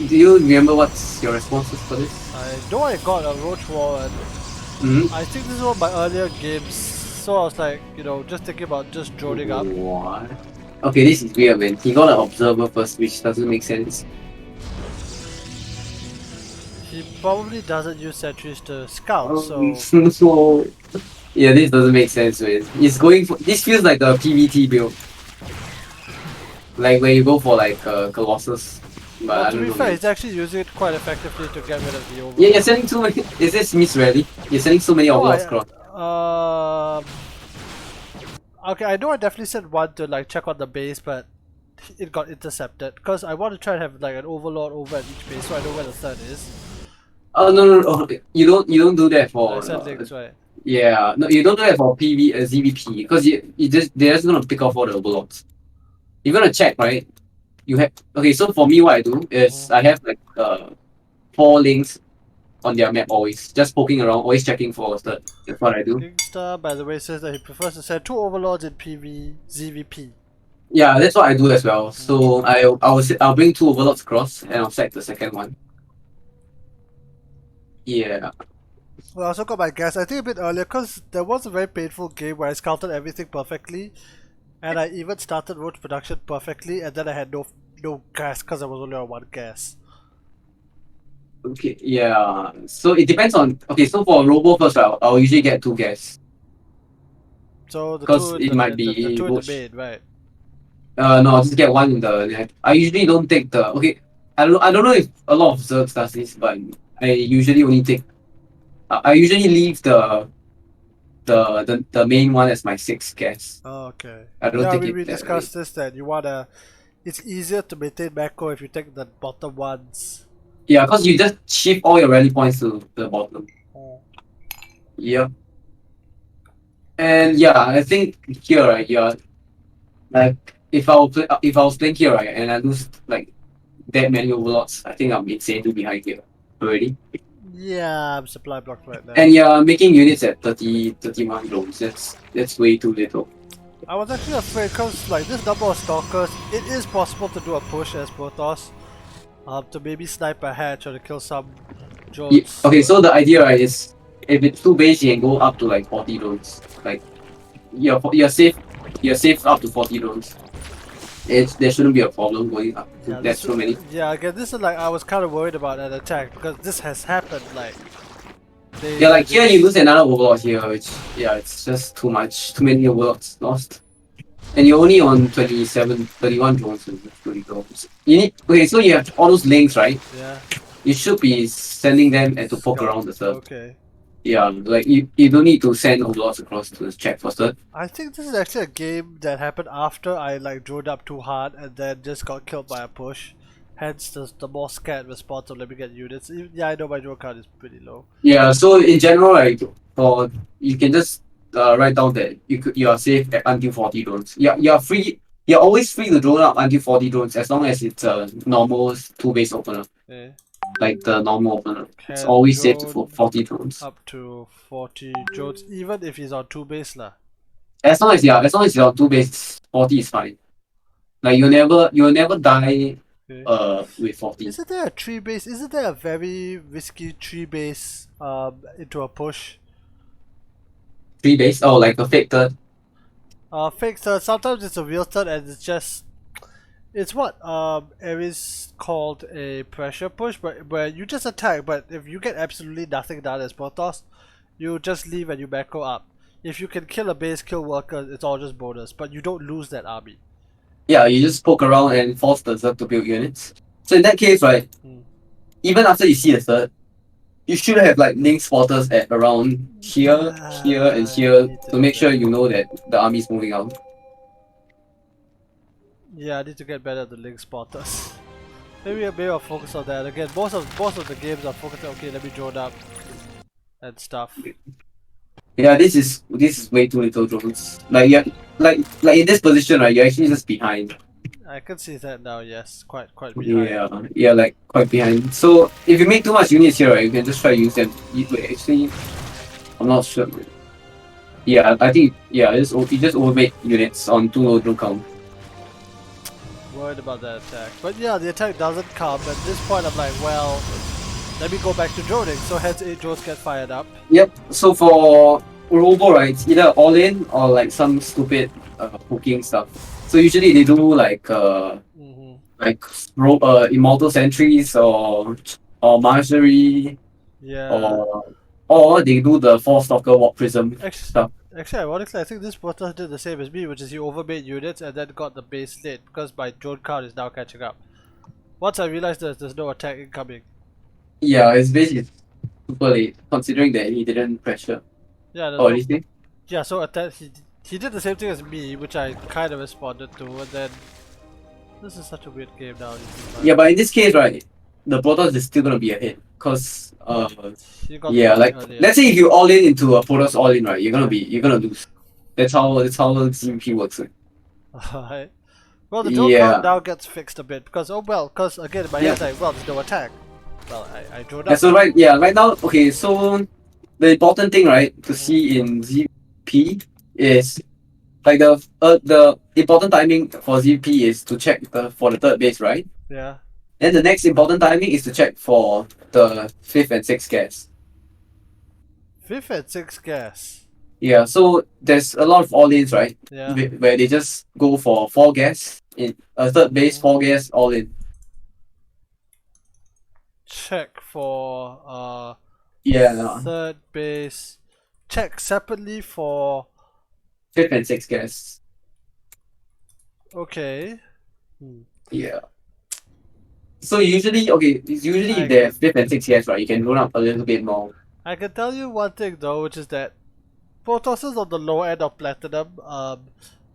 [SPEAKER 2] Do you remember what's your responses for this?
[SPEAKER 1] I know I got a Roach Warren. I think this is one of my earlier games, so I was like, just thinking about just droning up.
[SPEAKER 2] What? Okay, this is weird, man. He got an observer first, which doesn't make sense.
[SPEAKER 1] He probably doesn't use sentries to scout, so...
[SPEAKER 2] so... Yeah, this doesn't make sense, man. He's going for... This feels like a PvT build. Like when you go for like Colossus. But
[SPEAKER 1] Well,
[SPEAKER 2] I
[SPEAKER 1] to
[SPEAKER 2] don't
[SPEAKER 1] be
[SPEAKER 2] know.
[SPEAKER 1] fair,
[SPEAKER 2] Man.
[SPEAKER 1] he's actually using it quite effectively to get rid of the overlord.
[SPEAKER 2] Yeah, you're sending too many. Is this Miss Rally? You're sending so many
[SPEAKER 1] No,
[SPEAKER 2] overlords across.
[SPEAKER 1] okay, I know I definitely sent one to like check on the base, but it got intercepted because I want to try and have like an overlord over at each base, so I know where the third is.
[SPEAKER 2] Oh no, you don't do that
[SPEAKER 1] I
[SPEAKER 2] for
[SPEAKER 1] sent links, right?
[SPEAKER 2] yeah, no, you don't do that for ZVP because you just they're just gonna pick off all the overlords. You're gonna check, right? You have okay. So for me, what I do is I have like 4 links on their map always, just poking around, always checking for a third. That's what I do.
[SPEAKER 1] Kingstar, by the way, says that he prefers to send two overlords in ZVP.
[SPEAKER 2] Yeah, that's what I do as well. So I'll bring 2 overlords across and I'll sack the second one. Yeah.
[SPEAKER 1] Well, I also got my guess. I think a bit earlier because there was a very painful game where I scouted everything perfectly, and I even started road production perfectly, and then I had no gas because I was only on one gas.
[SPEAKER 2] Okay. Yeah. So it depends on. Okay. So for Robo first, I'll usually get 2 gas
[SPEAKER 1] So
[SPEAKER 2] because it might
[SPEAKER 1] the
[SPEAKER 2] be
[SPEAKER 1] two in the
[SPEAKER 2] roach.
[SPEAKER 1] main, right?
[SPEAKER 2] No, I'll just get one in the net. I usually don't take the. Okay. I don't know if a lot of Zergs does this, but I usually only take. I usually leave the main one as my 6 gas.
[SPEAKER 1] Oh, okay.
[SPEAKER 2] I don't
[SPEAKER 1] Yeah,
[SPEAKER 2] take
[SPEAKER 1] we
[SPEAKER 2] it that way.
[SPEAKER 1] discussed this that you wanna. It's easier to maintain macro if you take the bottom ones.
[SPEAKER 2] Yeah, because you just shift all your rally points to the bottom.
[SPEAKER 1] Oh.
[SPEAKER 2] Yep. And yeah, I think here, right, yeah, like if I was playing here, right, and I lose like that many overlords, I think I'm insanely behind here already.
[SPEAKER 1] Yeah, I'm supply blocked right now.
[SPEAKER 2] And yeah, making units at 31 drones, that's way too little.
[SPEAKER 1] I was actually afraid because like this number of stalkers, it is possible to do a push as Protoss, to maybe snipe a hatch or to kill some
[SPEAKER 2] Yeah,
[SPEAKER 1] drones.
[SPEAKER 2] okay, so the idea, right, is if it's too base, you can go up to like 40 drones. Like you're safe up to 40 drones. There shouldn't be a problem going up to
[SPEAKER 1] Yeah,
[SPEAKER 2] that so many.
[SPEAKER 1] yeah, again, this is like I was kind of worried about an attack because this has happened. Like
[SPEAKER 2] Yeah, like
[SPEAKER 1] they
[SPEAKER 2] here you lose another overlord here, which yeah, it's just too much. Too many overlords lost. And you're only on 27, 31 drones with 20 drones. You need okay, so you have all those links, right?
[SPEAKER 1] yeah.
[SPEAKER 2] You should be sending them and to poke
[SPEAKER 1] Scout.
[SPEAKER 2] around the server.
[SPEAKER 1] Okay.
[SPEAKER 2] Yeah, like you don't need to send overlords across to check for third.
[SPEAKER 1] I think this is actually a game that happened after I like droned up too hard and then just got killed by a push. Hence the more scared response of let me get units. Yeah, I know my drone count is pretty low.
[SPEAKER 2] Yeah, so in general, like for you can just write down that you are safe at until 40 drones. You're free. You're always free to drone up until 40 drones as long as it's a normal 2 base opener,
[SPEAKER 1] Eh.
[SPEAKER 2] like the normal opener. It's
[SPEAKER 1] Can
[SPEAKER 2] always safe to
[SPEAKER 1] drone
[SPEAKER 2] 40 drones.
[SPEAKER 1] up to 40 drones even if he's on 2 base lah.
[SPEAKER 2] As long as you're on 2 base, 40 is fine. Like you'll never die
[SPEAKER 1] Okay.
[SPEAKER 2] with 40.
[SPEAKER 1] Isn't there a 3 base? Isn't there a very risky 3 base into a push?
[SPEAKER 2] 3 base? Oh, like a fake third.
[SPEAKER 1] Fake third. Sometimes it's a real third and it's what Ares called a pressure push, but where you just attack, but if you get absolutely nothing done as Protoss, you just leave and you macro up. If you can kill a base, kill workers, it's all just bonus, but you don't lose that army.
[SPEAKER 2] Yeah, you just poke around and force the Zerg to build units. So in that case, right, even after you see a third, you should have like link spotters at around here, here, and here to make sure you know that the army's moving out.
[SPEAKER 1] Yeah, I need to get better at the link spotters. Maybe I'll focus on that. Again, most of the games are focused on okay, let me drone up and stuff.
[SPEAKER 2] Yeah, this is way too little drones. Like yeah, like in this position, right, you're actually just behind.
[SPEAKER 1] I can see that now, yes. Quite behind.
[SPEAKER 2] Yeah, like quite behind. So if you make too much units here, right, you can just try to use them. Wait, actually, I'm not sure. Yeah, I think you just overmade units on too low drone count.
[SPEAKER 1] Worried about that attack. But yeah, the attack doesn't come. At this point, I'm like, well, let me go back to droning. So hence 8 drones get fired up.
[SPEAKER 2] Yep. So for Robo, right, it's either all in or like some stupid poking stuff. So usually they do like immortal sentries or mastery.
[SPEAKER 1] Yeah.
[SPEAKER 2] Or they do the 4 stalker walk prism stuff.
[SPEAKER 1] Actually, ironically, I think this Protoss did the same as me, which is he overmade units and then got the base late because my drone count is now catching up. Once I realized there's no attack incoming.
[SPEAKER 2] Yeah, it's basically super late, considering that he didn't pressure
[SPEAKER 1] Yeah, there's
[SPEAKER 2] or
[SPEAKER 1] no.
[SPEAKER 2] anything.
[SPEAKER 1] Yeah, so attack. He did the same thing as me, which I kind of responded to, and then this is such a weird game now.
[SPEAKER 2] Yeah, but in this case, right, the Protoss is still gonna be ahead. Cause
[SPEAKER 1] He got the
[SPEAKER 2] yeah,
[SPEAKER 1] warning
[SPEAKER 2] like
[SPEAKER 1] earlier.
[SPEAKER 2] let's say if you all in into a Protoss all in, right, you're gonna lose. That's how CP works. Right?
[SPEAKER 1] Alright. Well, the drone count
[SPEAKER 2] Yeah.
[SPEAKER 1] now gets fixed a bit because because again in my
[SPEAKER 2] Yeah.
[SPEAKER 1] head like, well, there's no attack. Well, I drew it
[SPEAKER 2] Yeah,
[SPEAKER 1] up.
[SPEAKER 2] so right now, okay, so the important thing, right, to see in ZP is like the important timing for ZP is to check for the third base, right?
[SPEAKER 1] Yeah.
[SPEAKER 2] Then the next important timing is to check for the fifth and sixth gas.
[SPEAKER 1] Fifth and sixth gas.
[SPEAKER 2] Yeah, so there's a lot of all-ins, right?
[SPEAKER 1] Yeah.
[SPEAKER 2] Where they just go for four gas in a third base, four gas, all in.
[SPEAKER 1] Check for
[SPEAKER 2] Yeah,
[SPEAKER 1] third base. Check separately for
[SPEAKER 2] fifth and sixth gas.
[SPEAKER 1] okay.
[SPEAKER 2] Yeah. So usually, okay, it's usually
[SPEAKER 1] I
[SPEAKER 2] if they
[SPEAKER 1] can
[SPEAKER 2] have fifth and sixth gas, right, you can run up a little bit more.
[SPEAKER 1] I can tell you one thing though, which is that Protosses on the low end of Platinum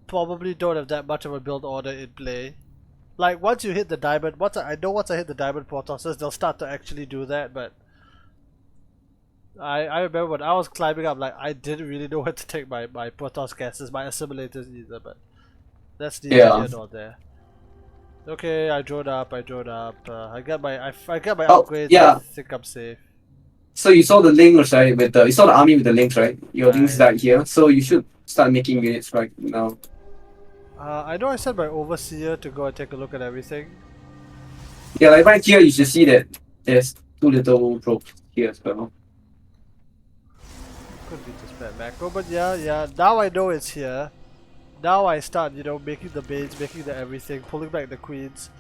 [SPEAKER 1] probably don't have that much of a build order in play. Like once you hit the diamond, once I hit the diamond Protosses, they'll start to actually do that. But I remember when I was climbing up, like I didn't really know where to take my Protoss gases, my assimilators either. But that's neither
[SPEAKER 2] Yeah.
[SPEAKER 1] here nor there. Okay, I drove up. I got my
[SPEAKER 2] Oh,
[SPEAKER 1] upgrades.
[SPEAKER 2] yeah.
[SPEAKER 1] I think I'm safe.
[SPEAKER 2] So you saw the links, right? You saw the army with the links, right? Your links
[SPEAKER 1] Right.
[SPEAKER 2] right here. So you should start making units right now.
[SPEAKER 1] I know I sent my overseer to go and take a look at everything.
[SPEAKER 2] Yeah, like right here, you should see that there's two little probes here as well.
[SPEAKER 1] Could be just bad macro, but yeah. Now I know it's here. Now I start, making the baits, making the everything, pulling back the queens,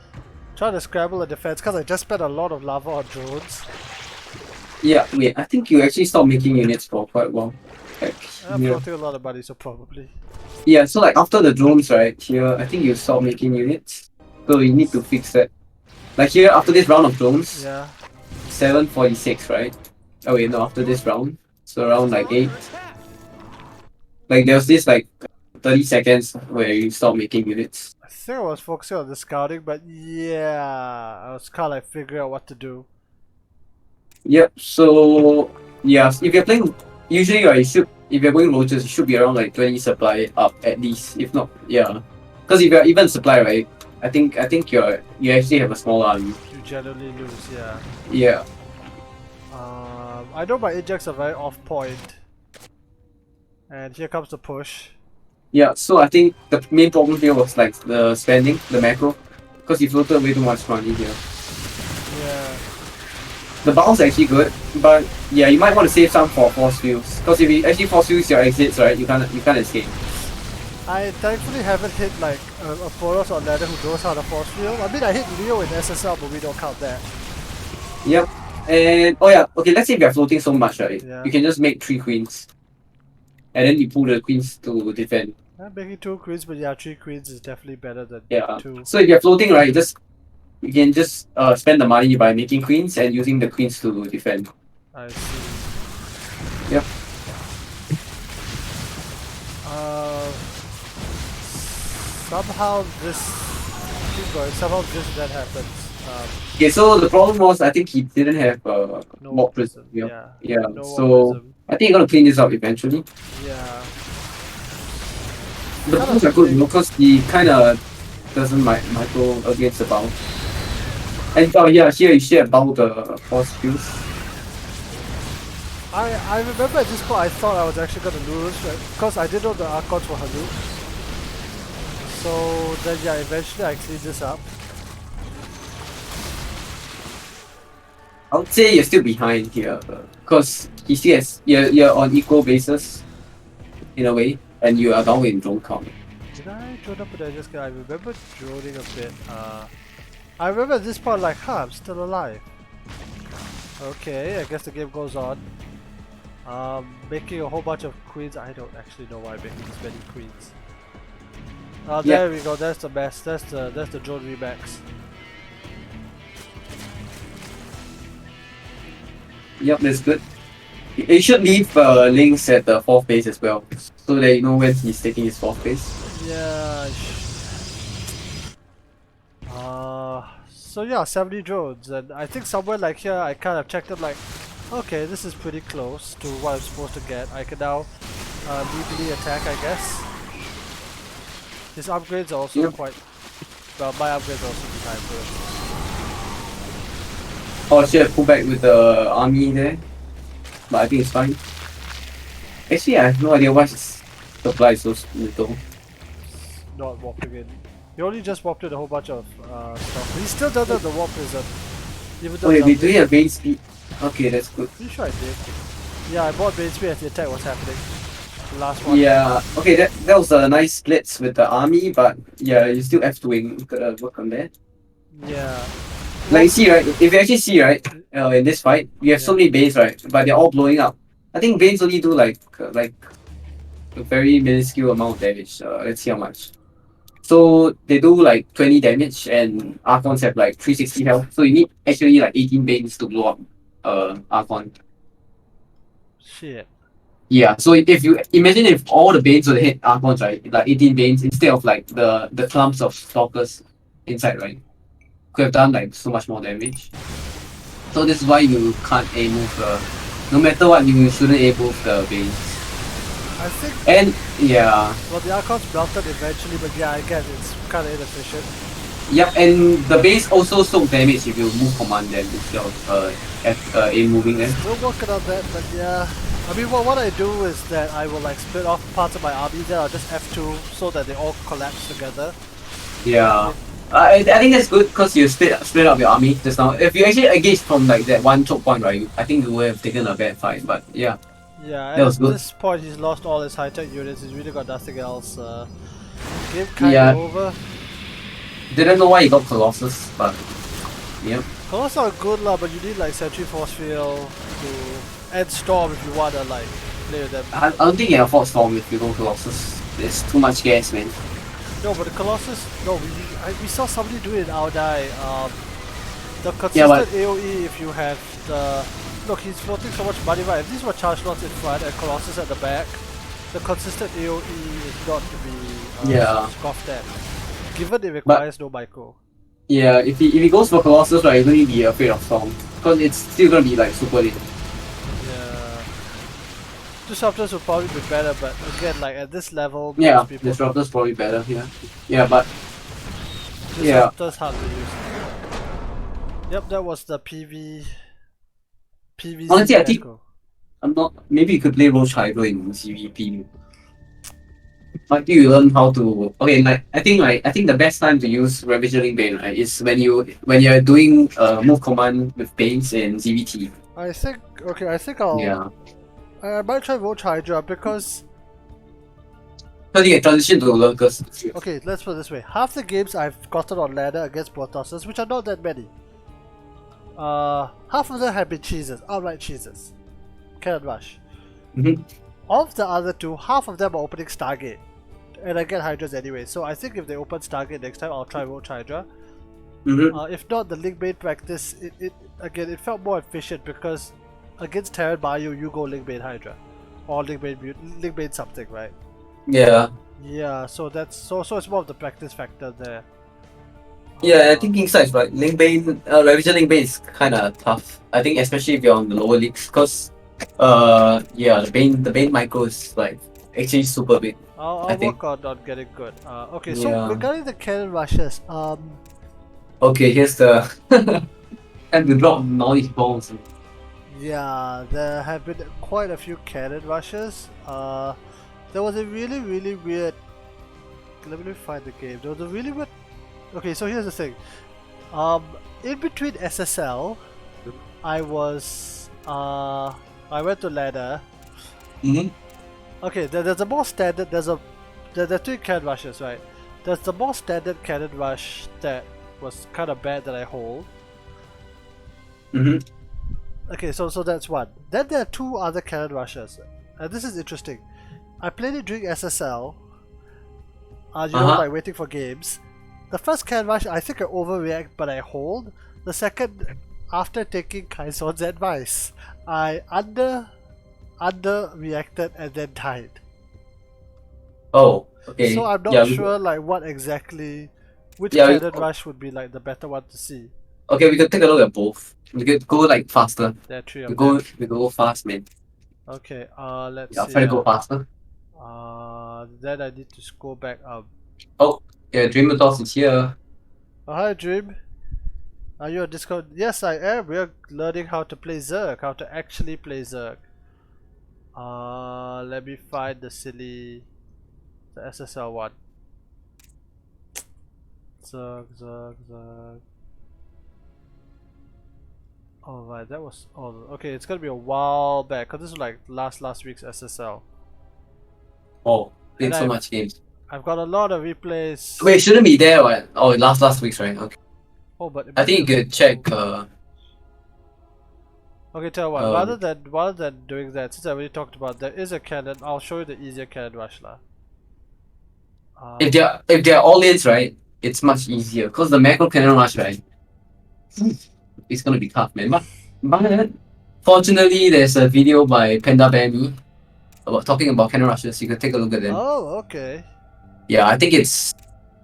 [SPEAKER 1] trying to scramble a defense because I just spent a lot of lava on drones.
[SPEAKER 2] Yeah, wait, I think you actually stopped making units for quite a while. Like,
[SPEAKER 1] I'm
[SPEAKER 2] yeah.
[SPEAKER 1] floating a lot of money, so probably.
[SPEAKER 2] Yeah, so like after the drones, right, here, I think you stopped making units. So you need to fix that. Like here, after this round of drones,
[SPEAKER 1] Yeah.
[SPEAKER 2] 746, right? Oh wait, no, after this round. So around like 8. Like there was this like 30 seconds where you stopped making units.
[SPEAKER 1] I think I was focusing on the scouting, but yeah, I was kind of like figuring out what to do.
[SPEAKER 2] Yep, so yeah, if you're playing, usually right, if you're going roaches, you should be around like 20 supply up at least. If not, yeah. Because if you're even supply, right, I think you actually have a small army.
[SPEAKER 1] You generally lose, yeah.
[SPEAKER 2] Yeah.
[SPEAKER 1] I know my injects are very off point. And here comes the push.
[SPEAKER 2] Yeah, so I think the main problem here was like the spending, the macro. Because you floated way too much money here.
[SPEAKER 1] Yeah.
[SPEAKER 2] The bounce is actually good, but yeah, you might want to save some for force fields. Because if you actually force fields your exits, right, you can't escape.
[SPEAKER 1] I thankfully haven't hit like a Poros or ladder who knows how to force field. I mean, I hit Leo in SSL, but we don't count that.
[SPEAKER 2] Yep. And oh yeah, okay, let's say if you're floating so much, right?
[SPEAKER 1] Yeah.
[SPEAKER 2] You can just make 3 queens. And then you pull the queens to defend.
[SPEAKER 1] I'm making 2 queens, but yeah, 3 queens is definitely better than
[SPEAKER 2] Yeah.
[SPEAKER 1] 2.
[SPEAKER 2] So if you're floating, right, you can just spend the money by making queens and using the queens to defend.
[SPEAKER 1] I see.
[SPEAKER 2] Yep.
[SPEAKER 1] Somehow this keep going. Somehow that happens.
[SPEAKER 2] Okay, so the problem was I think he didn't have
[SPEAKER 1] No
[SPEAKER 2] mob
[SPEAKER 1] prism.
[SPEAKER 2] prism.
[SPEAKER 1] Yeah.
[SPEAKER 2] Yeah.
[SPEAKER 1] No
[SPEAKER 2] So
[SPEAKER 1] prism.
[SPEAKER 2] I think you're gonna clean this up eventually.
[SPEAKER 1] Yeah.
[SPEAKER 2] The pulls are good because he kinda doesn't micro against the bounce. And oh yeah, here you should have bound the force fields.
[SPEAKER 1] I remember at this point I thought I was actually gonna lose, right? Because I didn't know the Archons were Halu. So then yeah, eventually I cleaned this up.
[SPEAKER 2] I would say you're still behind here, because he still has you're on equal basis, in a way, and you are down in drone count.
[SPEAKER 1] Did I drone up or did I just get? I remember droning a bit. I remember at this point like, I'm still alive. Okay, I guess the game goes on. Making a whole bunch of queens. I don't actually know why I'm making this many queens. There we go. That's the mess. That's the drone remax.
[SPEAKER 2] Yep, that's good. You should leave links at the fourth base as well, so that you know when he's taking his fourth base.
[SPEAKER 1] Yeah. So yeah, 70 drones, and I think somewhere like here, I kind of checked them like, okay, this is pretty close to what I'm supposed to get. I can now legally attack, I guess. His upgrades are also
[SPEAKER 2] Yep.
[SPEAKER 1] quite. Well, my upgrades are also behind first.
[SPEAKER 2] Oh, I should have pulled back with the army there, but I think it's fine. Actually, I have no idea why his supply is so little.
[SPEAKER 1] Not warping in. He only just warped in a whole bunch of stuff. He still doesn't have the warp prison. Even though
[SPEAKER 2] Okay, we
[SPEAKER 1] it's
[SPEAKER 2] do have main speed. Okay, that's good.
[SPEAKER 1] pretty sure I did. Yeah, I bought main speed as the attack was happening. The last one.
[SPEAKER 2] Yeah, okay, that was a nice splits with the army, but yeah, you still have to gotta work on that.
[SPEAKER 1] Yeah.
[SPEAKER 2] Like you see, right? If you actually see, right, in this fight, you have so many banes, right? But they're all blowing up. I think banes only do like a very minuscule amount of damage. Let's see how much. So they do like 20 damage, and Archons have like 360 health. So you need actually like 18 banes to blow up Archon.
[SPEAKER 1] Shit.
[SPEAKER 2] Yeah, so if you imagine if all the banes would hit Archons, right? Like 18 banes instead of like the clumps of stalkers inside, right? Could have done like so much more damage. So this is why you can't aim move the. No matter what, you shouldn't aim move the banes.
[SPEAKER 1] I think.
[SPEAKER 2] And yeah,
[SPEAKER 1] Well, the Archons melted eventually, but yeah, again, it's kind of inefficient.
[SPEAKER 2] yep. And the base also soak damage if you move command them instead of aim moving them.
[SPEAKER 1] Still working on that, but yeah. I mean, what I do is that I will like split off parts of my army, then I'll just F2 so that they all collapse together.
[SPEAKER 2] Yeah. I think that's good because you split up your army just now. If you actually engaged from like that one choke point, right? I think you would have taken a bad fight. But yeah,
[SPEAKER 1] Yeah,
[SPEAKER 2] that was
[SPEAKER 1] at
[SPEAKER 2] good.
[SPEAKER 1] this point he's lost all his high-tech units, he's really got nothing else. Game kinda
[SPEAKER 2] Yeah.
[SPEAKER 1] over.
[SPEAKER 2] Didn't know why he got Colossus, but yeah.
[SPEAKER 1] Colossus are good lah, but you need like Sentry Force Field to and Storm if you wanna like play with them.
[SPEAKER 2] I don't think you can afford Storm if you go Colossus. There's too much gas, man.
[SPEAKER 1] No, but the Colossus, no, we saw somebody do it in Aodai. The consistent AoE if you have the... Look, he's floating so much money, right? If these were charge slots in front and Colossus at the back, the consistent AoE is not to be scoffed at. Given it requires no micro.
[SPEAKER 2] Yeah, if he goes for Colossus, right, you don't need to be afraid of Storm. Because it's still gonna be like super late.
[SPEAKER 1] Yeah. Disruptors would probably be better, but again, like at this level,
[SPEAKER 2] Yeah,
[SPEAKER 1] most people...
[SPEAKER 2] Disruptor's probably better, yeah. Yeah, but
[SPEAKER 1] Disruptor's hard to use. Yep, that was the PvZ
[SPEAKER 2] honestly, I think
[SPEAKER 1] echo.
[SPEAKER 2] I'm not. Maybe you could play Roach Hydro in CVP. Until you learn how to. Okay, like I think the best time to use Ravaging Bane, right, is when you're doing move command with Banes in ZVT.
[SPEAKER 1] I think I'll...
[SPEAKER 2] Yeah.
[SPEAKER 1] I might try Roach Hydra because...
[SPEAKER 2] Because you can transition to Lurkers.
[SPEAKER 1] Okay, let's put it this way. Half the games I've gotten on ladder against Protosses, which are not that many. Half of them have been cheeses, outright cheeses. Cannon Rush.
[SPEAKER 2] Mm-hmm.
[SPEAKER 1] Of the other two, half of them are opening Stargate. And I get Hydras anyway, so I think if they open Stargate next time, I'll try Roach Hydra.
[SPEAKER 2] Mm-hmm.
[SPEAKER 1] If not, the Link Bane practice, it felt more efficient because against Terran Bayou, you go Link Bane Hydra. Or Link Bane something, right?
[SPEAKER 2] Yeah.
[SPEAKER 1] Yeah, so so it's more of the practice factor there.
[SPEAKER 2] Yeah, I think Kingside's right. Link Bane, Ravaging Link Bane is kind of tough. I think especially if you're on the lower leagues, because yeah, the Bane micro is like actually super big.
[SPEAKER 1] I'll work on getting good. Okay, so
[SPEAKER 2] Yeah.
[SPEAKER 1] regarding the cannon rushes,
[SPEAKER 2] Okay, here's the and we drop knowledge bombs.
[SPEAKER 1] yeah, there have been quite a few cannon rushes. There was a really weird. Let me find the game. There was a really weird. Okay, so here's the thing. In between SSL, I went to ladder.
[SPEAKER 2] Mm-hmm.
[SPEAKER 1] Okay, there's a more standard. There are three cannon rushes, right? There's the more standard cannon rush that was kind of bad that I hold.
[SPEAKER 2] Mm-hmm.
[SPEAKER 1] Okay, so that's one. Then there are two other cannon rushes, and this is interesting. I played it during SSL. Like waiting for games. The first cannon rush, I think I overreact, but I hold. The second, after taking Kaison's advice, I underreacted and then died.
[SPEAKER 2] Oh,
[SPEAKER 1] So
[SPEAKER 2] okay.
[SPEAKER 1] I'm
[SPEAKER 2] Yeah,
[SPEAKER 1] not sure like what exactly, which
[SPEAKER 2] yeah.
[SPEAKER 1] cannon rush would be like the better one to see.
[SPEAKER 2] Okay, we could take a look at both. We could go like faster.
[SPEAKER 1] There are three
[SPEAKER 2] We
[SPEAKER 1] of
[SPEAKER 2] go,
[SPEAKER 1] them.
[SPEAKER 2] we go fast, man.
[SPEAKER 1] Okay, let's
[SPEAKER 2] Yeah, I'll
[SPEAKER 1] see.
[SPEAKER 2] try to go faster.
[SPEAKER 1] Then I need to scroll back up.
[SPEAKER 2] Oh, yeah, Dreamer Toss is here.
[SPEAKER 1] Oh, hi, Dream. Are you on Discord? Yes, I am. We're learning how to play Zerg, how to actually play Zerg. Let me find the SSL one. Zerg. Oh right, that was okay. It's gonna be a while back because this was like last week's SSL,
[SPEAKER 2] Oh,
[SPEAKER 1] and
[SPEAKER 2] playing so much games.
[SPEAKER 1] I've got a lot of replays.
[SPEAKER 2] Wait, shouldn't be there, what? Oh, last week's, right? Okay.
[SPEAKER 1] Oh, but it
[SPEAKER 2] I
[SPEAKER 1] might
[SPEAKER 2] think
[SPEAKER 1] be
[SPEAKER 2] you could check,
[SPEAKER 1] okay, tell you what.
[SPEAKER 2] um,
[SPEAKER 1] Rather than doing that, since I already talked about there is a cannon, I'll show you the easier cannon rush lah.
[SPEAKER 2] if they're all ins, right, it's much easier. Because the macro cannon rush, right, it's gonna be tough, man. But fortunately, there's a video by Panda Bammy about talking about cannon rushes. You can take a look at them.
[SPEAKER 1] Oh, okay.
[SPEAKER 2] Yeah, I think it's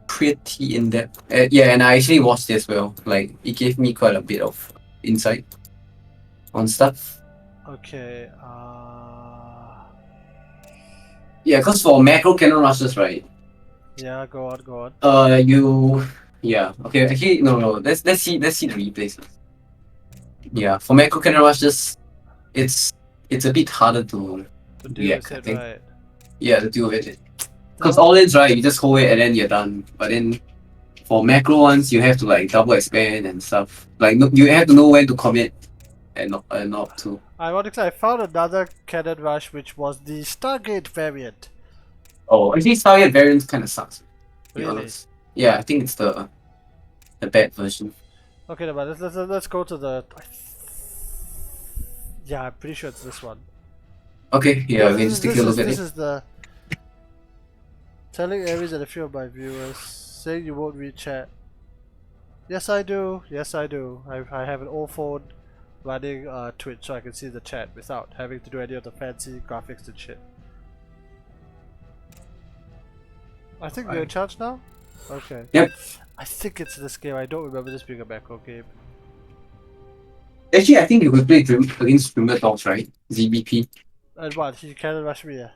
[SPEAKER 2] pretty in depth. Yeah, and I actually watched it as well. Like, it gave me quite a bit of insight on stuff.
[SPEAKER 1] Okay.
[SPEAKER 2] Yeah, because for macro cannon rushes, right?
[SPEAKER 1] Yeah, go on.
[SPEAKER 2] Yeah. Okay. Actually, no. Let's see the replays. Yeah, for macro cannon rushes, it's a bit harder to
[SPEAKER 1] deal
[SPEAKER 2] react.
[SPEAKER 1] with
[SPEAKER 2] I
[SPEAKER 1] it,
[SPEAKER 2] think.
[SPEAKER 1] right?
[SPEAKER 2] Yeah, to deal with it. Because all ins, right, you just hold it and then you're done. But then for macro ones, you have to like double expand and stuff. Like you have to know when to commit and not to.
[SPEAKER 1] Ironically, I found another cannon rush which was the Stargate variant.
[SPEAKER 2] Oh, actually, Stargate variant kind of sucks. To be
[SPEAKER 1] Really?
[SPEAKER 2] honest. Yeah, I think it's the bad version.
[SPEAKER 1] Okay, but let's go to the. Yeah, I'm pretty sure it's this one.
[SPEAKER 2] Okay, yeah, we can just take a look at
[SPEAKER 1] This
[SPEAKER 2] it.
[SPEAKER 1] is the telling Aries and a few of my viewers saying you won't read chat. Yes, I do. Yes, I do. I have an old phone running Twitch so I can see the chat without having to do any of the fancy graphics and shit. I think you're in charge now? Okay.
[SPEAKER 2] Yep.
[SPEAKER 1] I think it's this game. I don't remember this being a macro game.
[SPEAKER 2] Actually, I think you could play against Streamer Dogs, right? ZBP.
[SPEAKER 1] And what? He can't rush me, yeah?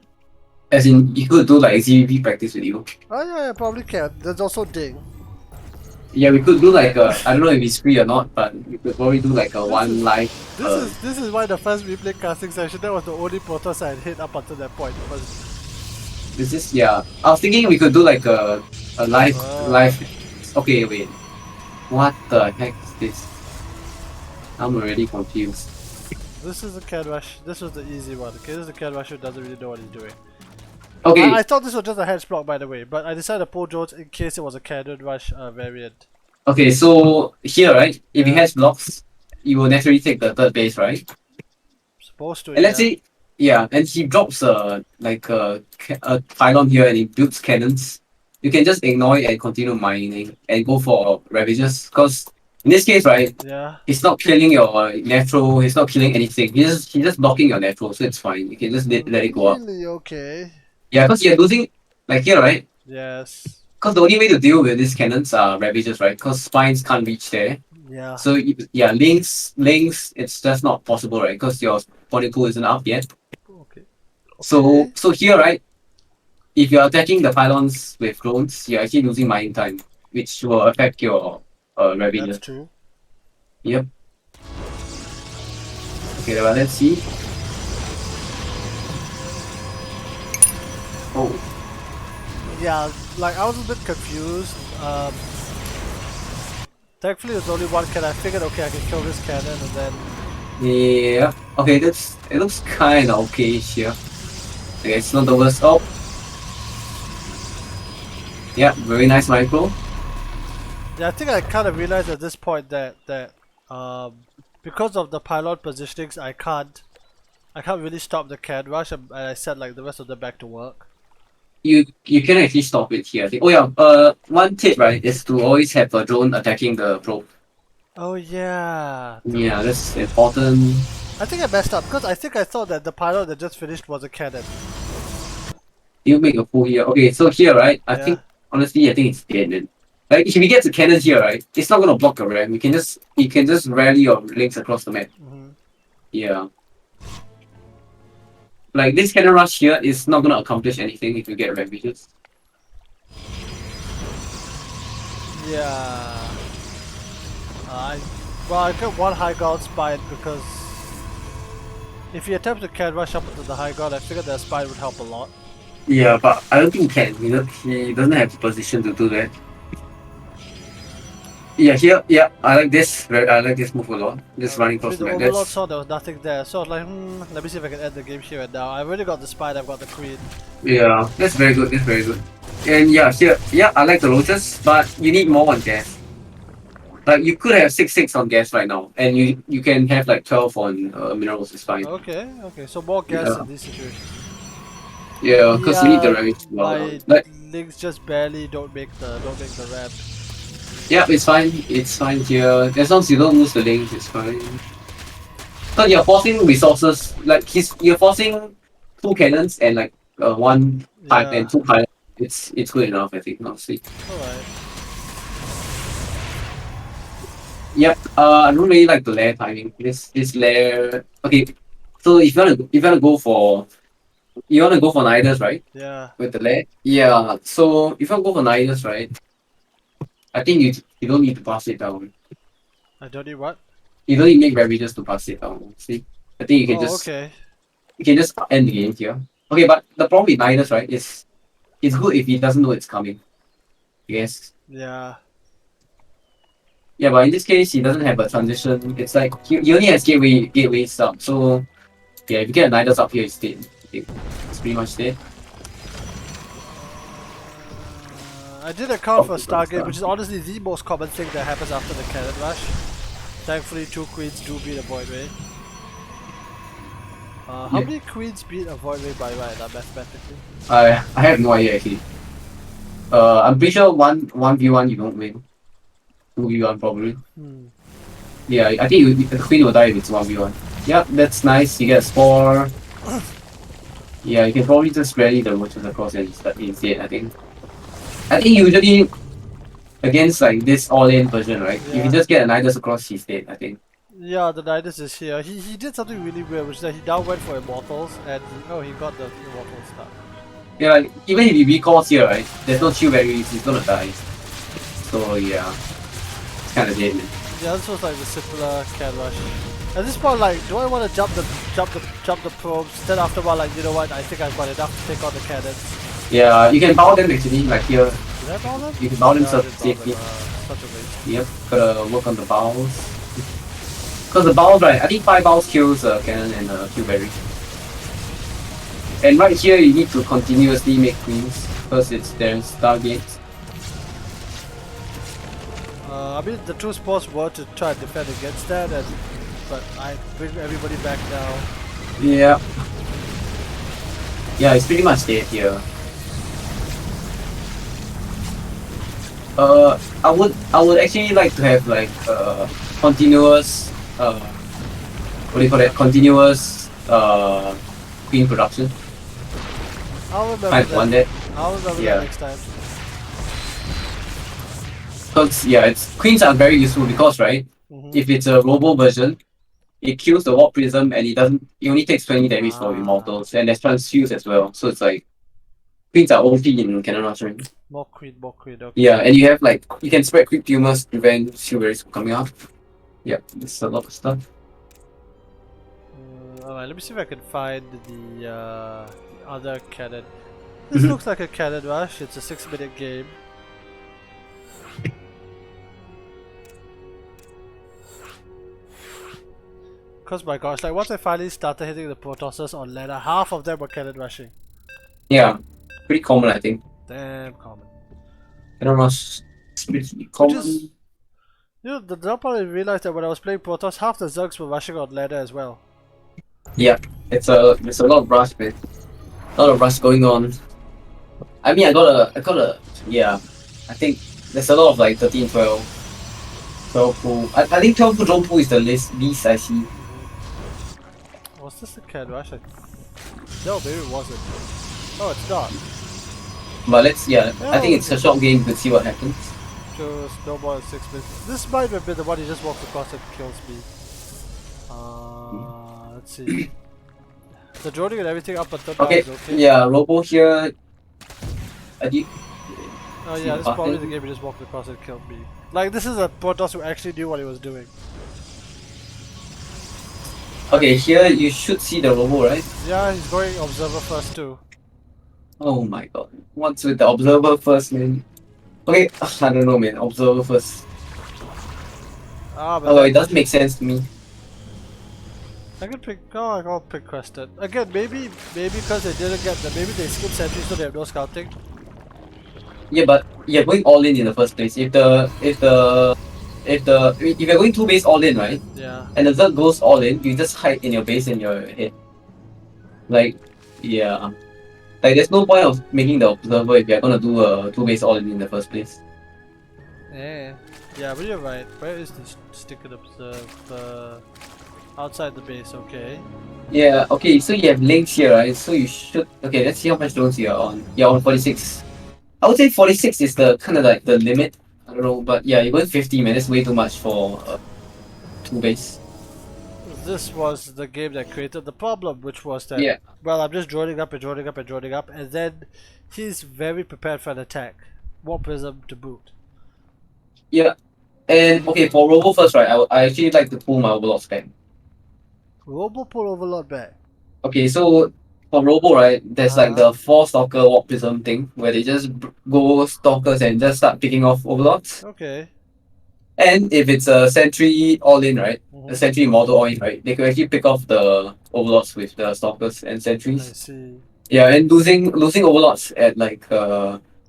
[SPEAKER 2] As in, you could do like ZBP practice with you.
[SPEAKER 1] Oh yeah, probably can. There's also Ding.
[SPEAKER 2] Yeah, we could do like a, I don't know if it's free or not, but we could probably do like a live.
[SPEAKER 1] This is why the first replay casting session, that was the only Protoss I had hit up until that point.
[SPEAKER 2] This is, yeah. I was thinking we could do like a live. Okay, wait. What the heck is this? I'm already confused.
[SPEAKER 1] This is the Can Rush. This was the easy one. Okay, this is the Can Rush who doesn't really know what he's doing.
[SPEAKER 2] Okay.
[SPEAKER 1] I thought this was just a hedge block, by the way, but I decided to pull Jones in case it was a Cannon Rush variant.
[SPEAKER 2] Okay, so here, right? If he has blocks, you will naturally take the third base, right?
[SPEAKER 1] Supposed to.
[SPEAKER 2] And let's say, yeah, and he drops like a pylon here and he builds cannons. You can just ignore it and continue mining and go for ravages. Because in this case, right?
[SPEAKER 1] Yeah.
[SPEAKER 2] He's not killing your natural. He's not killing anything. He's just blocking your natural, so it's fine. You can just let it go up.
[SPEAKER 1] Really okay.
[SPEAKER 2] Yeah, because you're losing, like here, right?
[SPEAKER 1] Yes.
[SPEAKER 2] Because the only way to deal with these cannons are ravages, right? Because spines can't reach there.
[SPEAKER 1] Yeah.
[SPEAKER 2] So yeah, links, it's just not possible, right? Because your body pool isn't up yet.
[SPEAKER 1] Okay.
[SPEAKER 2] So here, right? If you're attacking the pylons with drones, you're actually losing mining time, which will affect your ravages.
[SPEAKER 1] That's true.
[SPEAKER 2] Yep. Okay, well, let's see. Oh.
[SPEAKER 1] Yeah, like I was a bit confused. Thankfully, there's only one cannon. I figured, okay, I can kill this cannon and then.
[SPEAKER 2] Yeah. Okay, it looks kind of okay here. Okay, it's not the worst. Oh. Yeah, very nice micro.
[SPEAKER 1] Yeah, I think I kind of realized at this point that because of the pylon positionings, I can't really stop the can rush, and I set like the rest of them back to work.
[SPEAKER 2] You can actually stop it here. I think. Oh yeah. One tip, right, is to always have a drone attacking the probe.
[SPEAKER 1] Oh yeah.
[SPEAKER 2] Yeah, that's important.
[SPEAKER 1] I think I messed up because I think I thought that the pilot that just finished was a cannon.
[SPEAKER 2] You make a fool here. Okay, so here, right? I
[SPEAKER 1] Yeah.
[SPEAKER 2] think honestly, I think it's dead, man. Like if we get to cannon here, right? It's not gonna block your ram. You can just rally your links across the map.
[SPEAKER 1] Hmm.
[SPEAKER 2] Yeah. Like this cannon rush here is not gonna accomplish anything if you get ravages.
[SPEAKER 1] Yeah. Well, I got one high ground spine because if he attempts to can rush up into the high ground, I figured that spine would help a lot.
[SPEAKER 2] Yeah, but I don't think he can. He doesn't have the position to do that. Yeah, here, yeah, I like this. I like this move a lot. Just running across
[SPEAKER 1] With
[SPEAKER 2] the
[SPEAKER 1] the
[SPEAKER 2] map.
[SPEAKER 1] overlord
[SPEAKER 2] That's
[SPEAKER 1] saw there was nothing there, so I was like, let me see if I can end the game here and now. I've already got the spine, I've got the queen.
[SPEAKER 2] yeah, that's very good. That's very good. And yeah, here, yeah, I like the lotus, but you need more on gas. Like you could have 6 on gas right now, and you can have like 12 on minerals. Is fine.
[SPEAKER 1] Okay, so more gas
[SPEAKER 2] Yeah,
[SPEAKER 1] in this situation.
[SPEAKER 2] yeah, because you need the
[SPEAKER 1] Yeah,
[SPEAKER 2] damage to well
[SPEAKER 1] my
[SPEAKER 2] down. Like
[SPEAKER 1] links just barely don't make the ramp.
[SPEAKER 2] yeah, it's fine. It's fine here. As long as you don't lose the links, it's fine. But you're forcing resources. Like you're forcing 2 cannons and like one pipe and
[SPEAKER 1] Yeah.
[SPEAKER 2] 2 pilots. It's good enough, I think. Honestly.
[SPEAKER 1] Alright.
[SPEAKER 2] Yep. I don't really like the layer timing. This layer. Okay. So if you wanna go for niders, right?
[SPEAKER 1] Yeah.
[SPEAKER 2] With the layer. Yeah. So if you wanna go for niders, right? I think you don't need to pass it down.
[SPEAKER 1] I don't need what?
[SPEAKER 2] You don't need to make ravages to pass it down. See? I think
[SPEAKER 1] Oh, okay.
[SPEAKER 2] you can just end the game here. Okay, but the problem with niders, right, is it's good if he doesn't know it's coming. Yes.
[SPEAKER 1] Yeah.
[SPEAKER 2] Yeah, but in this case, he doesn't have a transition. It's like he only has gateway stuff. So yeah, if you get a Nidus up here, it's dead. It's pretty much dead.
[SPEAKER 1] I did account for
[SPEAKER 2] Oh,
[SPEAKER 1] Stargate, which is honestly the most common thing that happens after the cannon rush. Thankfully, 2 queens do beat a void ray. How
[SPEAKER 2] Yeah.
[SPEAKER 1] many queens beat a void ray by right, mathematically?
[SPEAKER 2] I have no idea actually. I'm pretty sure one v1 you don't win. 2v1 probably.
[SPEAKER 1] Hmm.
[SPEAKER 2] Yeah, I think the queen will die if it's 1v1. Yeah, that's nice. You get a spore. Yeah, you can probably just rally the roaches across and it's dead, I think. I think usually against like this all-in version, right? If
[SPEAKER 1] Yeah.
[SPEAKER 2] you just get a Nidus across, he's dead, I think.
[SPEAKER 1] Yeah, the Nidus is here. He did something really weird, which is that he now went for Immortals, and he got the Immortal stuff.
[SPEAKER 2] Yeah, like even if he recalls here, right? There's no chill berries, he's gonna die. So yeah, it's kind of dead, man.
[SPEAKER 1] Yeah, this was like the simpler can rush. At this point, like, do I want to jump the probes? Then after a while, like, you know what? I think I've got enough to take on the cannons.
[SPEAKER 2] Yeah, you can bow them actually, like here.
[SPEAKER 1] Did I bow them?
[SPEAKER 2] You can bow them
[SPEAKER 1] No, I
[SPEAKER 2] so
[SPEAKER 1] didn't bow
[SPEAKER 2] safely.
[SPEAKER 1] them. Such a waste.
[SPEAKER 2] Yep, gotta work on the bows. Because the bows, right? I think 5 bows kills cannon and kill berry. And right here, you need to continuously make queens because there's targets.
[SPEAKER 1] I mean, the two sports were to try and defend against that, but I bring everybody back now.
[SPEAKER 2] Yeah. Yeah, it's pretty much dead here. I would actually like to have like continuous what do you call that? Continuous queen production.
[SPEAKER 1] I'll remember
[SPEAKER 2] I
[SPEAKER 1] that.
[SPEAKER 2] want that.
[SPEAKER 1] I'll remember
[SPEAKER 2] Yeah.
[SPEAKER 1] that next time.
[SPEAKER 2] Because yeah, queens are very useful because right, if it's a robo version, it kills the warp prism and it only takes 20 damage for immortals and there's transfuse as well. So it's like queens are OP in cannon rush, right?
[SPEAKER 1] More queen, okay.
[SPEAKER 2] Yeah, and you have like you can spread quick tumors to prevent silveries from coming out. Yep, there's a lot of stuff.
[SPEAKER 1] Alright, let me see if I can find the other cannon. This looks like a cannon rush. It's a 6-minute game. Cause my gosh, like once I finally started hitting the Protosses on ladder, half of them were cannon rushing.
[SPEAKER 2] Yeah, pretty common I think.
[SPEAKER 1] Damn common.
[SPEAKER 2] Cannon rush is pretty common.
[SPEAKER 1] You know, the dumb part I realized that when I was playing Protoss, half the Zergs were rushing on ladder as well.
[SPEAKER 2] Yeah, there's a lot of rush, man. A lot of rush going on. I mean, I got a, yeah. I think there's a lot of like 13, 12. 12 pool. I think 12 pool drone pool is the least I see.
[SPEAKER 1] Was this a Cat Rush? No, maybe it wasn't. Oh, it's not.
[SPEAKER 2] But let's, yeah, I think
[SPEAKER 1] Oh,
[SPEAKER 2] it's a short game to see what happens.
[SPEAKER 1] just no more than 6 minutes. This might have been the one he just walks across and kills me. Let's see. The droning and everything up until now
[SPEAKER 2] Okay,
[SPEAKER 1] is okay.
[SPEAKER 2] yeah, Robo here. I did.
[SPEAKER 1] Oh
[SPEAKER 2] see
[SPEAKER 1] yeah,
[SPEAKER 2] the
[SPEAKER 1] this is probably
[SPEAKER 2] button.
[SPEAKER 1] the game he just walked across and killed me. Like, this is a Protoss who actually knew what he was doing.
[SPEAKER 2] Okay, here you should see the Robo, right?
[SPEAKER 1] Yeah, he's going Observer first too.
[SPEAKER 2] Oh my god. What's with the Observer first, man? Okay, I don't know, man. Observer first.
[SPEAKER 1] Ah, but
[SPEAKER 2] Oh,
[SPEAKER 1] then
[SPEAKER 2] it does make sense to me.
[SPEAKER 1] I can pick. Oh, I'll pick Crested again. Maybe because they didn't get the. Maybe they skipped sentries, so they have no scouting.
[SPEAKER 2] Yeah, but you're going all in the first place. If you're going two base all in, right?
[SPEAKER 1] Yeah.
[SPEAKER 2] And the Zerg goes all in, you just hide in your base in your head. Like, yeah. Like, there's no point of making the observer if you're gonna do a two base all in the first place.
[SPEAKER 1] Yeah. Yeah, but you're right. Where is this stick and observe? Outside the base. Okay.
[SPEAKER 2] Yeah, okay, so you have links here, right? So you should. Okay, let's see how much drones you're on. You're on 46. I would say 46 is the kind of like the limit. I don't know, but yeah, you're going 50, man. That's way too much for two base.
[SPEAKER 1] This was the game that created the problem, which was that.
[SPEAKER 2] Yeah.
[SPEAKER 1] Well, I'm just droning up, and then he's very prepared for an attack. Warp Prism to boot.
[SPEAKER 2] Yeah. And okay, for Robo first, right? I actually like to pull my overlords back.
[SPEAKER 1] Robo pull Overlord back.
[SPEAKER 2] Okay, so for Robo, right, there's like
[SPEAKER 1] Uh-huh.
[SPEAKER 2] the 4 stalker warp prism thing where they just go stalkers and just start picking off overlords.
[SPEAKER 1] Okay.
[SPEAKER 2] And if it's a sentry all in, right, a
[SPEAKER 1] Mhm.
[SPEAKER 2] sentry model all in, right, they can actually pick off the overlords with the stalkers and
[SPEAKER 1] I
[SPEAKER 2] sentries.
[SPEAKER 1] see.
[SPEAKER 2] Yeah, and losing overlords at like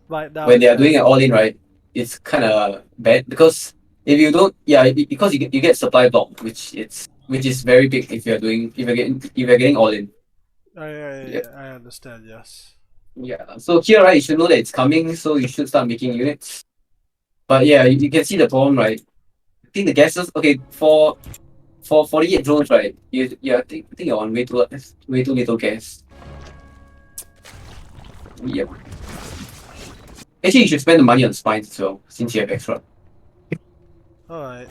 [SPEAKER 1] Right now
[SPEAKER 2] when
[SPEAKER 1] is
[SPEAKER 2] they are doing
[SPEAKER 1] bad.
[SPEAKER 2] an all in, right, it's kind of bad because if you don't, yeah, because you get supply block, which is very big if you're getting all in. Yeah.
[SPEAKER 1] I understand. Yes.
[SPEAKER 2] Yeah, so here, right, you should know that it's coming, so you should start making units. But yeah, you can see the problem, right? I think the gases, okay, for 48 drones, right, I think you're on way too little gas. Yep. Actually, you should spend the money on spines as well, since you have extra.
[SPEAKER 1] All right.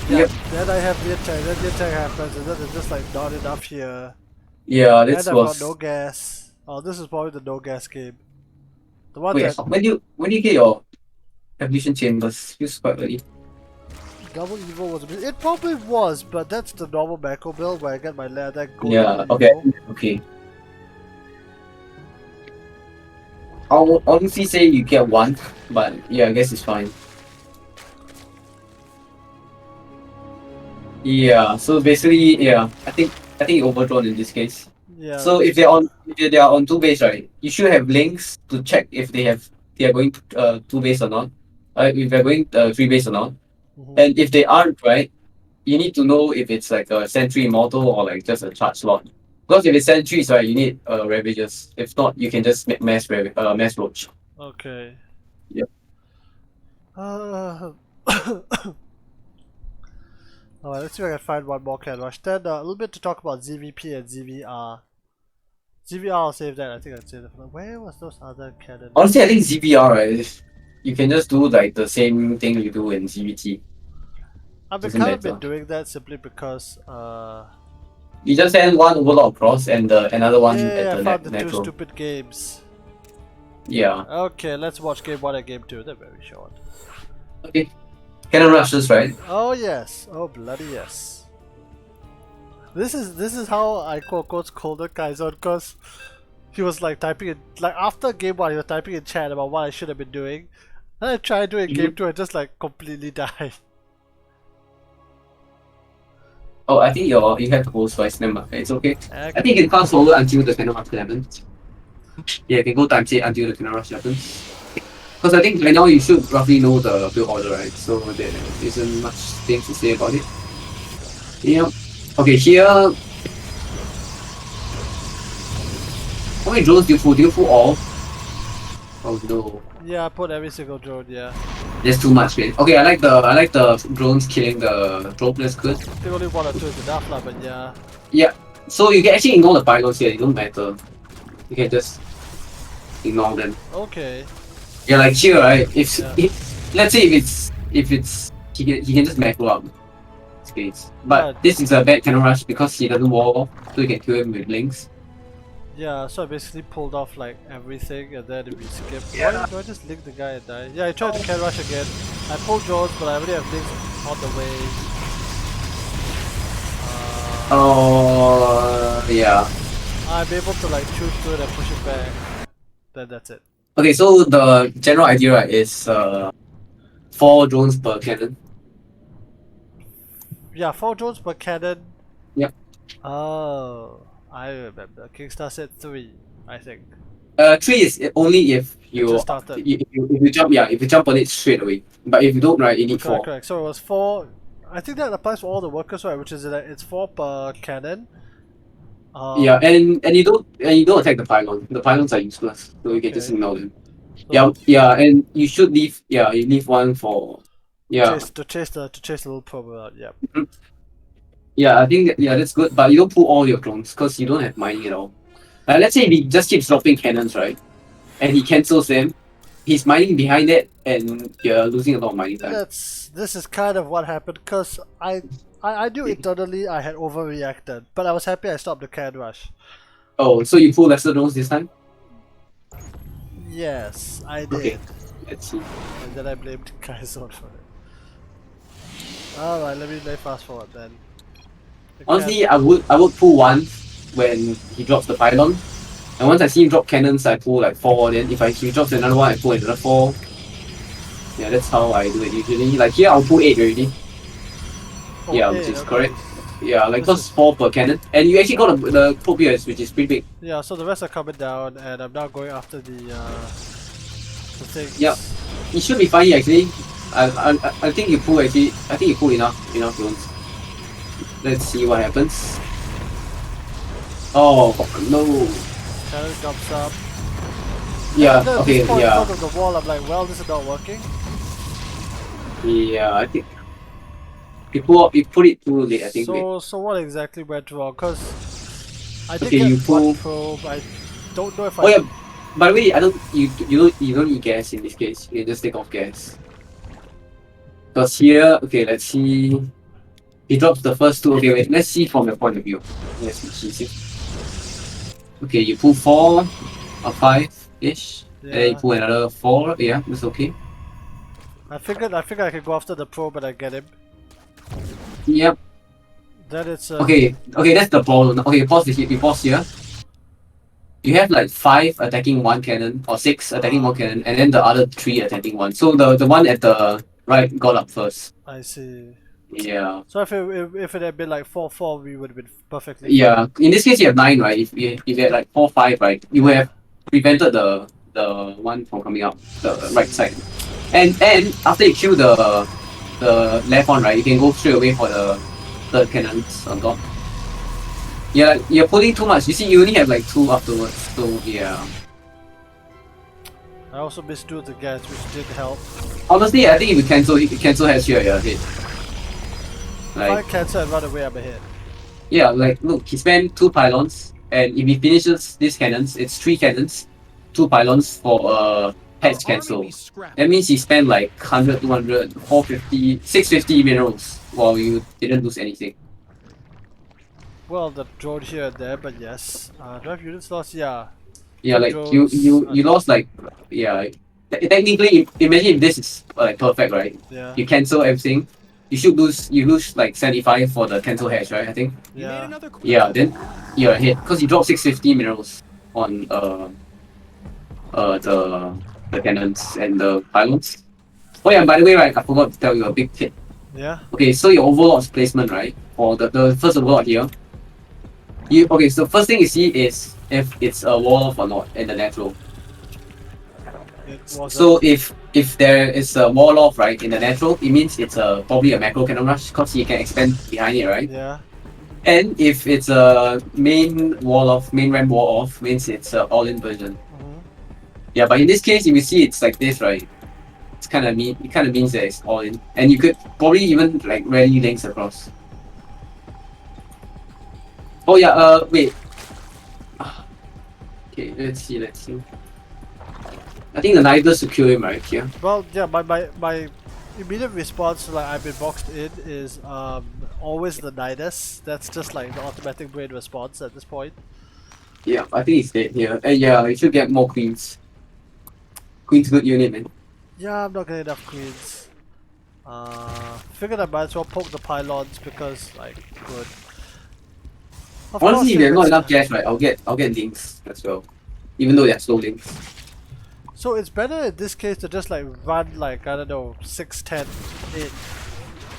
[SPEAKER 1] Yeah.
[SPEAKER 2] Yep.
[SPEAKER 1] Then I have the attack. Then the attack happens, and then there's just like not enough here.
[SPEAKER 2] Yeah,
[SPEAKER 1] And
[SPEAKER 2] this
[SPEAKER 1] I've got
[SPEAKER 2] was.
[SPEAKER 1] no gas. Oh, this is probably the no gas game. The one
[SPEAKER 2] Wait,
[SPEAKER 1] that
[SPEAKER 2] when you get your evolution chambers? Feels quite early.
[SPEAKER 1] Double Evil was. It probably was, but that's the normal macro build where I get my leather go
[SPEAKER 2] Yeah,
[SPEAKER 1] Double
[SPEAKER 2] okay,
[SPEAKER 1] Evil.
[SPEAKER 2] okay. I'll honestly say you get one, but yeah, I guess it's fine. Yeah, so basically, yeah, I think overdrawn in this case.
[SPEAKER 1] Yeah.
[SPEAKER 2] So if they are on two base, right, you should have links to check if they are going two base or not. If they're going three base or not.
[SPEAKER 1] Mhm.
[SPEAKER 2] And if they aren't, right, you need to know if it's like a sentry immortal or like just a charge slot. Because if it's sentries, right, you need ravages. If not, you can just make mass roach.
[SPEAKER 1] Okay.
[SPEAKER 2] Yep.
[SPEAKER 1] Uh, Alright, let's see if I can find one more can rush. Then a little bit to talk about ZVP and ZVR. ZVR, I'll save that. I think I'd save that. Where was those other cannon?
[SPEAKER 2] Honestly, I think ZBR, right, you can just do like the same thing you do in ZBT.
[SPEAKER 1] I've been
[SPEAKER 2] Doesn't
[SPEAKER 1] kind of been
[SPEAKER 2] matter.
[SPEAKER 1] doing that simply because
[SPEAKER 2] You just send one overlord across and another one at
[SPEAKER 1] yeah, I
[SPEAKER 2] the
[SPEAKER 1] found the two
[SPEAKER 2] natural.
[SPEAKER 1] stupid games.
[SPEAKER 2] Yeah.
[SPEAKER 1] Okay, let's watch game 1 and game 2. They're very short.
[SPEAKER 2] Okay. Cannon rushes, right?
[SPEAKER 1] Oh yes. Oh bloody yes. This is how I quote quote scolded Kaizen because he was like typing in like after game 1 he was typing in chat about what I should have been doing. And I tried doing game 2 and just like completely died.
[SPEAKER 2] Oh, I think you have to hold twice. Never mind. It's okay.
[SPEAKER 1] I
[SPEAKER 2] I think you can fast forward until the cannon rush happens. Yeah, you can go times 8 until the cannon rush happens. Because I think right now you should roughly know the build order, right? So there isn't much things to say about it. Yeah. Okay, here. How many drones do you pull? Do you pull all? Oh no.
[SPEAKER 1] Yeah, I put every single drone. Yeah.
[SPEAKER 2] There's too much, man. Okay, I like the drones killing the probe. That's good.
[SPEAKER 1] I think only 1 or 2 is enough, lah. But yeah.
[SPEAKER 2] Yeah. So you can actually ignore the pylons here. It don't matter. You can just ignore them.
[SPEAKER 1] Okay.
[SPEAKER 2] Yeah, like here, right? If,
[SPEAKER 1] Yeah.
[SPEAKER 2] let's say if it's he can just macro up space. But
[SPEAKER 1] Yeah.
[SPEAKER 2] this is a bad cannon rush because he doesn't wall off, so you can kill him with links.
[SPEAKER 1] Yeah, so I basically pulled off like everything and then we skip. Why do I just link the guy and die? Yeah, I tried to can rush again. I pulled drones, but I already have links on the way.
[SPEAKER 2] Yeah.
[SPEAKER 1] I'm able to like shoot through it and push it back. Then that's it.
[SPEAKER 2] Okay, so the general idea, right, is 4 drones per cannon.
[SPEAKER 1] Yeah, 4 drones per cannon.
[SPEAKER 2] Yep.
[SPEAKER 1] Oh, I remember. Kingstar said 3, I think.
[SPEAKER 2] 3 is only if you
[SPEAKER 1] Just started.
[SPEAKER 2] if you jump, yeah, if you jump on it straight away. But if you don't, right, you need 4.
[SPEAKER 1] Correct. So it was 4. I think that applies for all the workers, right? Which is that it's 4 per cannon.
[SPEAKER 2] Yeah, and you don't attack the pylon. The pylons are useless, so you can just
[SPEAKER 1] Okay.
[SPEAKER 2] ignore them.
[SPEAKER 1] So
[SPEAKER 2] Yeah, and you should leave. Yeah, you leave one for. Yeah,
[SPEAKER 1] to chase the little probe out. Yeah.
[SPEAKER 2] yeah. I think that's good. But you don't pull all your drones because you don't have mining at all. Let's say if he just keeps dropping cannons, right, and he cancels them, he's mining behind it, and you're losing a lot of mining time.
[SPEAKER 1] This is kind of what happened because I knew internally I had overreacted, but I was happy I stopped the can rush.
[SPEAKER 2] Oh, so you pull lesser drones this time?
[SPEAKER 1] Yes, I did.
[SPEAKER 2] Okay, let's see.
[SPEAKER 1] And then I blamed Kaizon for it. Alright, let me fast forward then. The
[SPEAKER 2] Honestly, I would pull one when he drops the pylon, and once I see him drop cannons, I pull like 4. Then if he drops another one, I pull another 4. Yeah, that's how I do it usually. Like here, I'll pull 8 already. Yeah, which is correct. Yeah, like plus 4 per cannon, and you actually got the probe here, which is pretty big.
[SPEAKER 1] Yeah, so the rest are coming down, and I'm now going after the things.
[SPEAKER 2] Yeah, it should be fine actually. I think you pull actually. I think you pull enough drones. Let's see what happens. Oh no.
[SPEAKER 1] Cannon jumps up.
[SPEAKER 2] Yeah.
[SPEAKER 1] And then at
[SPEAKER 2] Okay.
[SPEAKER 1] this point,
[SPEAKER 2] Yeah.
[SPEAKER 1] in front of the wall, I'm like, well, this is not working.
[SPEAKER 2] Yeah. I think you put it too late. I think.
[SPEAKER 1] So what exactly went wrong? Because I did
[SPEAKER 2] Okay,
[SPEAKER 1] get
[SPEAKER 2] you
[SPEAKER 1] one
[SPEAKER 2] pull-
[SPEAKER 1] probe. I don't know if
[SPEAKER 2] Oh
[SPEAKER 1] I.
[SPEAKER 2] yeah. By the way, I don't. You don't need gas in this case. You can just take off gas. Because here, okay, let's see. He drops the first 2. Okay, wait. Let's see from your point of view. Let's see. Okay, you pull 4 or 5-ish, and then you
[SPEAKER 1] Yeah.
[SPEAKER 2] pull another 4. Yeah, that's okay.
[SPEAKER 1] I figured I could go after the probe and I get him.
[SPEAKER 2] Yep.
[SPEAKER 1] Then it's
[SPEAKER 2] Okay, that's the problem. Okay, pause this here. You pause here. You have like 5 attacking 1 cannon, or 6 attacking 1 cannon, and then the other 3 attacking 1. So the one at the right got up first.
[SPEAKER 1] I see.
[SPEAKER 2] Yeah.
[SPEAKER 1] So if it had been like 4-4, we would have been perfectly.
[SPEAKER 2] Yeah. In this case, you have 9, right? If you had like 4-5, right, you would have prevented the one from coming up the right side. And after you kill the left one, right, you can go straight away for the third cannons on top. Yeah, you're pulling too much. You see, you only have like 2 afterwards. So yeah.
[SPEAKER 1] I also missed 2 of the gas, which did help.
[SPEAKER 2] Honestly, I think if you cancel heads here, you're ahead.
[SPEAKER 1] If I
[SPEAKER 2] Like
[SPEAKER 1] cancel and run away, I'm ahead.
[SPEAKER 2] yeah, like look, he spent 2 pylons, and if he finishes these cannons, it's 3 cannons, 2 pylons for heads cancel. That means he spent like 100, 200, 450, 650 minerals while you didn't lose anything.
[SPEAKER 1] Well, the drone here and there, but yes. Do I have units lost? Yeah.
[SPEAKER 2] Yeah, like
[SPEAKER 1] Drones,
[SPEAKER 2] you lost like yeah. Technically, imagine if this is like perfect, right?
[SPEAKER 1] Yeah.
[SPEAKER 2] You cancel everything. You lose like 75 for the cancel hedge, right? I think.
[SPEAKER 1] Yeah.
[SPEAKER 2] Yeah, then you're ahead because you dropped 650 minerals on the cannons and the pylons. Oh yeah, by the way, right, I forgot to tell you a big tip.
[SPEAKER 1] Yeah.
[SPEAKER 2] Okay, so your overlord's placement, right? For the first overlord here. So first thing you see is if it's a wall off or not in the natural.
[SPEAKER 1] It was
[SPEAKER 2] So if there is a wall off, right, in the natural, it means it's probably a macro cannon rush because you can expand behind it, right?
[SPEAKER 1] yeah.
[SPEAKER 2] And if it's a main ramp wall off, means it's a all-in version. Yeah, but in this case, if you see it's like this, right? It's kind of mean. It kind of means that it's all in, and you could probably even like rally links across. Oh yeah. Wait. Ah, okay. Let's see. Let's see. I think the Nidus should kill him right here.
[SPEAKER 1] Well, yeah, my immediate response to like I've been boxed in is always the Nidus. That's just like the automatic brain response at this point.
[SPEAKER 2] Yeah, I think he's dead here. And yeah, you should get more queens. Queen's good unit, man.
[SPEAKER 1] Yeah, I'm not getting enough queens. Figured I might as well poke the pylons because like good. Of course,
[SPEAKER 2] Honestly, if
[SPEAKER 1] if
[SPEAKER 2] you have not
[SPEAKER 1] it's-
[SPEAKER 2] enough gas, right, I'll get links as well. Even though they're slow links.
[SPEAKER 1] So it's better in this case to just like run like I don't know 6, 10, 8,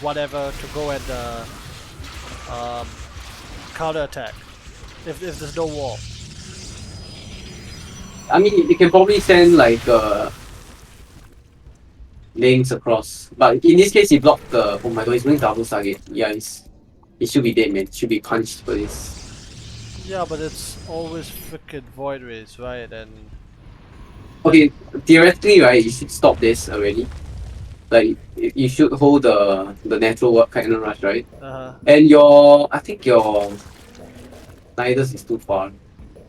[SPEAKER 1] whatever to go and counter attack if there's no wall.
[SPEAKER 2] I mean, you can probably send like links across, but in this case, he blocked the. Oh my god, he's doing double target. Yeah, he should be dead, man. Should be punched for this.
[SPEAKER 1] Yeah, but it's always freaking void rays, right? And
[SPEAKER 2] Okay, theoretically, right, you should stop this already. Like, you should hold the natural work kind of rush, right? And I think your Nidus is too far.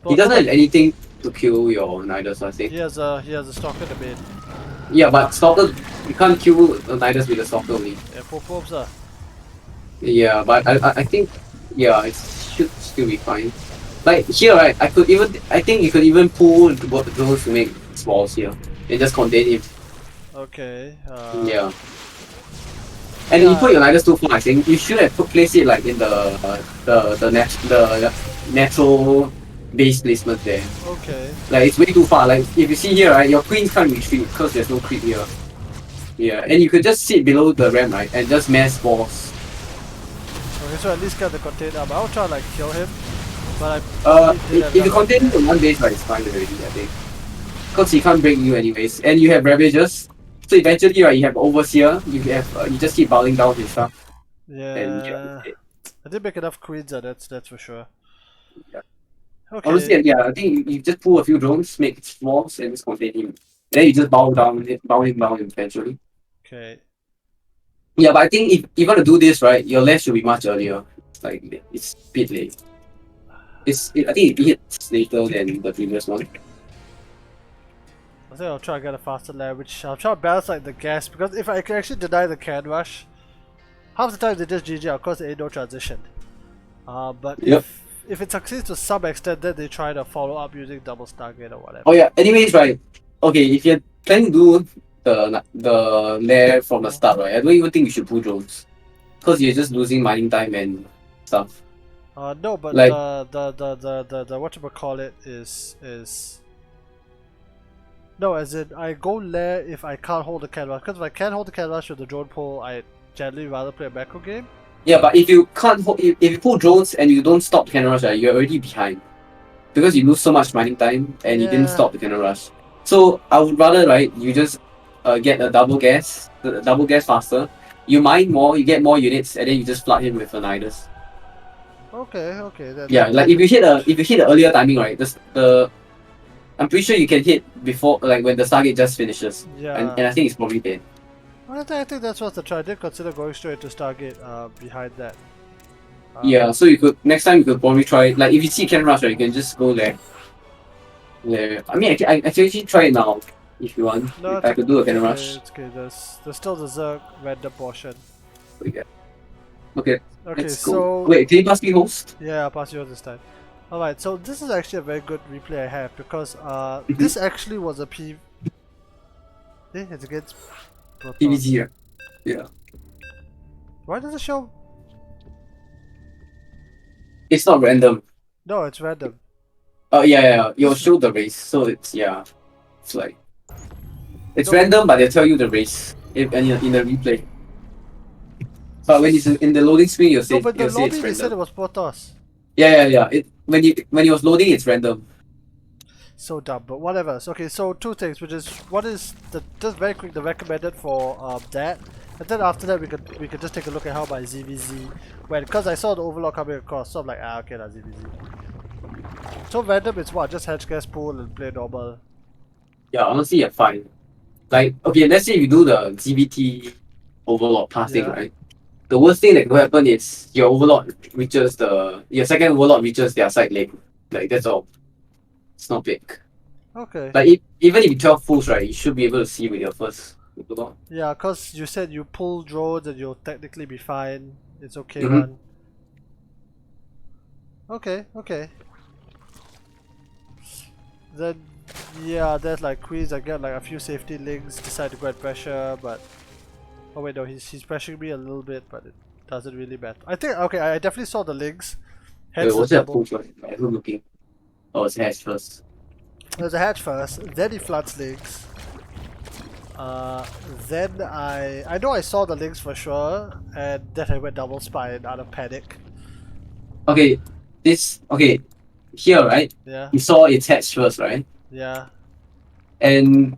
[SPEAKER 2] He doesn't have anything to kill your Nidus, I think.
[SPEAKER 1] he has a stalker in the mid.
[SPEAKER 2] Yeah, but Stalker, you can't kill the Nidus with a Stalker only.
[SPEAKER 1] Yeah, 4 probes are.
[SPEAKER 2] Yeah, but I think, yeah, it should still be fine. Like, here, right, I think you could even pull the drones to make walls here. And just contain him.
[SPEAKER 1] Okay.
[SPEAKER 2] Yeah. And you put your Nidus too far, I think. You should have placed it like in the natural base placement there.
[SPEAKER 1] Okay.
[SPEAKER 2] Like it's way too far. Like if you see here, right, your queens can't retreat because there's no creep here. Yeah, and you could just sit below the ramp, right, and just mass balls.
[SPEAKER 1] Okay, so at least get the container. But I'll try to like kill him. But
[SPEAKER 2] If you contain him to one base, right, it's fine already, I think. Because he can't break you anyways, and you have Ravagers. So eventually, right, you have Overseer. You have you just keep bowling down his stuff.
[SPEAKER 1] yeah. I didn't make enough queens, that's for sure.
[SPEAKER 2] Yeah.
[SPEAKER 1] Okay.
[SPEAKER 2] Honestly, yeah, I think you just pull a few drones, make walls, and just contain him. And then you just bow him down eventually.
[SPEAKER 1] Okay.
[SPEAKER 2] Yeah, but I think if you want to do this, right, your left should be much earlier. Like, it's a bit late. I think it hits later than the previous one.
[SPEAKER 1] I think I'll try to get a faster layer, which I'll try to balance like the gas, because if I can actually deny the can rush, half the time they just GG, of course there ain't no transition. But
[SPEAKER 2] Yep.
[SPEAKER 1] if it succeeds to some extent, then they try to follow up using double Stargate or whatever.
[SPEAKER 2] Oh yeah, anyways, right, okay, if you're planning to do the lair from the start, right, I don't even think you should pull drones. Because you're just losing mining time and stuff.
[SPEAKER 1] No, but
[SPEAKER 2] Like-
[SPEAKER 1] the whatchamacallit is no, as in I go lair if I can't hold the can rush, because if I can't hold the can rush with the drone pull, I generally rather play a macro game.
[SPEAKER 2] Yeah, but if you can't if you pull drones and you don't stop the cannon rush, right, you're already behind. Because you lose so much mining time and you didn't
[SPEAKER 1] Yeah.
[SPEAKER 2] stop the cannon rush. So I would rather, right, you just get a double gas faster. You mine more, you get more units, and then you just flood him with a Nidus.
[SPEAKER 1] Okay.
[SPEAKER 2] Yeah, like if you hit the earlier timing, right, I'm pretty sure you can hit before, like when the Stargate just finishes.
[SPEAKER 1] Yeah.
[SPEAKER 2] And I think it's probably dead.
[SPEAKER 1] Well, I think that's what the try. I did consider going straight to Stargate behind that.
[SPEAKER 2] Yeah, so next time you could probably try, like if you see cannon rush, right, you can just go there. Yeah, I mean, I can actually try it now if you want.
[SPEAKER 1] No,
[SPEAKER 2] I could do a cannon rush.
[SPEAKER 1] It's okay. There's still the Zerg random portion.
[SPEAKER 2] Yeah. Okay,
[SPEAKER 1] Okay,
[SPEAKER 2] let's go.
[SPEAKER 1] so
[SPEAKER 2] Wait, can you pass me host?
[SPEAKER 1] yeah, I'll pass you on this time. Alright, so this is actually a very good replay I have because
[SPEAKER 2] Mm-hmm.
[SPEAKER 1] this actually was a it's against Protoss.
[SPEAKER 2] PVG, yeah.
[SPEAKER 1] Why does it show?
[SPEAKER 2] It's not random.
[SPEAKER 1] No, it's random.
[SPEAKER 2] Oh yeah. You'll show the race, so it's like it's
[SPEAKER 1] No.
[SPEAKER 2] random, but they'll tell you the race in the replay. But when it's in the loading screen, you'll say
[SPEAKER 1] No, but the
[SPEAKER 2] you'll say it's
[SPEAKER 1] lobby they said it
[SPEAKER 2] random.
[SPEAKER 1] was Protoss.
[SPEAKER 2] Yeah. When it was loading, it's random.
[SPEAKER 1] So dumb, but whatever. So, okay, so two things, which is what is just very quick the recommended for that, and then after that we could just take a look at how my ZVZ went, because I saw the overlord coming across, so I'm like, okay, ZVZ. So random, it's what, just hedge gas pool and play normal.
[SPEAKER 2] Yeah, honestly, you're fine. Like, okay, let's say you do the GBT overlord passing,
[SPEAKER 1] Yeah.
[SPEAKER 2] right? The worst thing that could happen is your second overlord reaches their side lane. Like, that's all. It's not big.
[SPEAKER 1] Okay.
[SPEAKER 2] Like, even if you 12 fools, right, you should be able to see with your first overlord.
[SPEAKER 1] Yeah, cause you said you pull drones and you'll technically be fine. It's okay
[SPEAKER 2] Mm-hmm.
[SPEAKER 1] one. Okay, okay. Then yeah, there's like queens. I get like a few safety links. Decide to go and pressure, but oh wait, no, he's pressuring me a little bit, but it doesn't really matter. I think okay, I definitely saw the links.
[SPEAKER 2] Wait,
[SPEAKER 1] Hence the
[SPEAKER 2] was it a
[SPEAKER 1] double.
[SPEAKER 2] fools right? I'm looking. Oh, it's hatch first.
[SPEAKER 1] There's a hatch first, then he floods links. Uh, then I know I saw the links for sure, and then I went double spine out of panic.
[SPEAKER 2] Okay, okay, here, right?
[SPEAKER 1] Yeah,
[SPEAKER 2] You saw its hatch first, right?
[SPEAKER 1] yeah.
[SPEAKER 2] And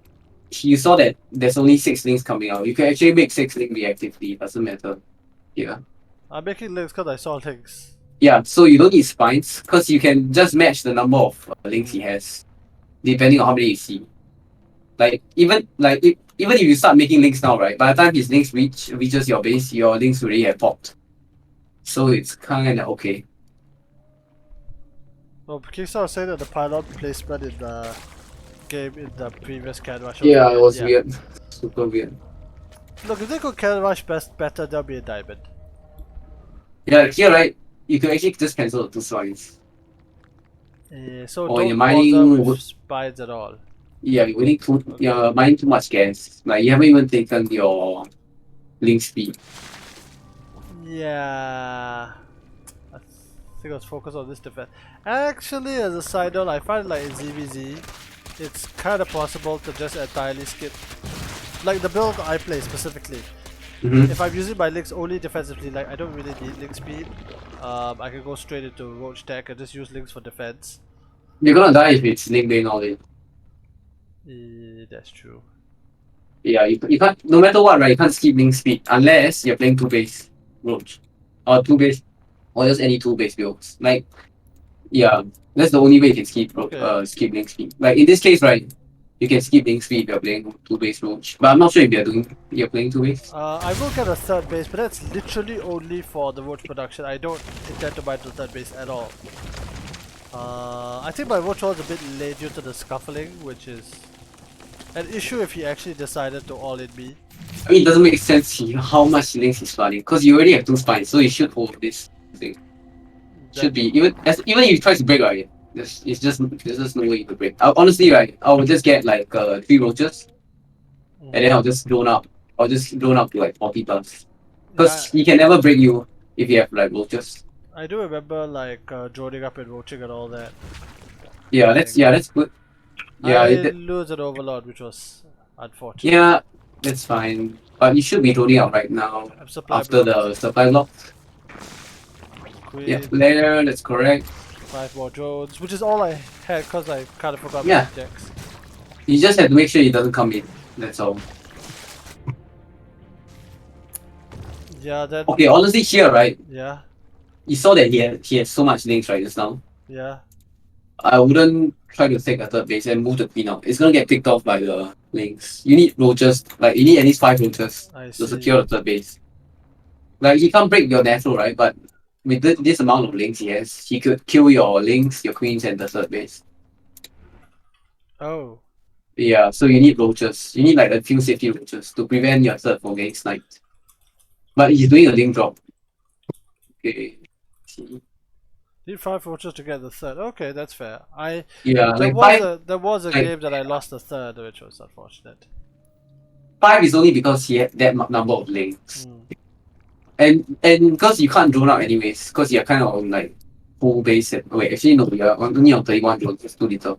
[SPEAKER 2] you saw that there's only 6 links coming out. You can actually make 6 link reactively, it doesn't matter. Yeah.
[SPEAKER 1] I'm making links because I saw links.
[SPEAKER 2] Yeah, so you don't need spines, because you can just match the number of links he
[SPEAKER 1] Mm.
[SPEAKER 2] has, depending on how many you see. Like even if you start making links now, right? By the time his links reaches your base, your links already have popped. So it's kinda okay.
[SPEAKER 1] Well, Kickstarter was saying that the pylon placement in the game in the previous can rush was
[SPEAKER 2] Yeah, it
[SPEAKER 1] weird.
[SPEAKER 2] was
[SPEAKER 1] Yeah.
[SPEAKER 2] weird. Super weird.
[SPEAKER 1] Look, if they could can rush better, there'll be a diamond.
[SPEAKER 2] Yeah, here right, you can actually just cancel the 2 spines.
[SPEAKER 1] So
[SPEAKER 2] Or you're
[SPEAKER 1] don't bother with
[SPEAKER 2] mining
[SPEAKER 1] spines at all.
[SPEAKER 2] yeah,
[SPEAKER 1] Okay.
[SPEAKER 2] you're mining too much gas. Like you haven't even taken your link speed.
[SPEAKER 1] Yeah. I think let's focus on this defense. Actually, as a side note, I find like in ZVZ, it's kind of possible to just entirely skip. Like the build I play specifically.
[SPEAKER 2] Mm-hmm.
[SPEAKER 1] If I'm using my links only defensively, like I don't really need link speed. I can go straight into roach tech and just use links for defense.
[SPEAKER 2] You're gonna die if it's link bane all in.
[SPEAKER 1] That's true.
[SPEAKER 2] Yeah, you can't no matter what, right, you can't skip link speed unless you're playing 2 base roach. Or 2 base or just any 2 base builds. Like yeah, that's the only way you can
[SPEAKER 1] Okay.
[SPEAKER 2] skip link speed. Like in this case, right, you can skip link speed if you're playing 2 base roach. But I'm not sure if you're playing 2 base.
[SPEAKER 1] I will get a third base, but that's literally only for the roach production. I don't intend to buy the third base at all. I think my roach was a bit late due to the scuffling, which is an issue if he actually decided to all in me.
[SPEAKER 2] I mean, it doesn't make sense here how much links he's flooding because you already have 2 spines, so you should hold this thing.
[SPEAKER 1] That
[SPEAKER 2] Should be even if you try to break, right? There's just no way you could break. Honestly, right, I would just get like 3 roaches and then I'll just drone up. I'll just drone up to like 40 plus because
[SPEAKER 1] yeah,
[SPEAKER 2] he can never break you if you have like roaches.
[SPEAKER 1] I do remember like droning up and roaching and all that.
[SPEAKER 2] That's good. Yeah,
[SPEAKER 1] I lose an overlord, which was unfortunate.
[SPEAKER 2] yeah, that's fine. But you should be droning out right now
[SPEAKER 1] I'm supply
[SPEAKER 2] after
[SPEAKER 1] blocked.
[SPEAKER 2] the supply block. Yeah,
[SPEAKER 1] Queen,
[SPEAKER 2] later, that's correct.
[SPEAKER 1] 5 more drones, which is all I had because I kind of forgot
[SPEAKER 2] Yeah.
[SPEAKER 1] my decks.
[SPEAKER 2] You just have to make sure he doesn't come in. That's all.
[SPEAKER 1] Yeah, then.
[SPEAKER 2] Okay, honestly, here, right?
[SPEAKER 1] Yeah,
[SPEAKER 2] You saw that he has so much links right just now.
[SPEAKER 1] yeah.
[SPEAKER 2] I wouldn't try to take a third base and move the queen out. It's gonna get picked off by the links. You need roaches, like you need at least 5 roaches
[SPEAKER 1] I
[SPEAKER 2] to
[SPEAKER 1] see.
[SPEAKER 2] secure the third base. Like he can't break your natural, right? But with this amount of links he has, he could kill your links, your queens, and the third base.
[SPEAKER 1] Oh,
[SPEAKER 2] Yeah, so you need roaches. You need like a few safety roaches to prevent your third from getting sniped. But he's doing a link drop. Okay. See.
[SPEAKER 1] need 5 roaches to get the third. Okay, that's fair.
[SPEAKER 2] Yeah,
[SPEAKER 1] There
[SPEAKER 2] like
[SPEAKER 1] was
[SPEAKER 2] five.
[SPEAKER 1] a
[SPEAKER 2] Like
[SPEAKER 1] game that I lost the third, which was unfortunate.
[SPEAKER 2] 5 is only because he had that number of links.
[SPEAKER 1] Hmm.
[SPEAKER 2] And because you can't drone out anyways, because you're kind of on like full base. Wait, actually no, you're only on 31 drones. It's too little.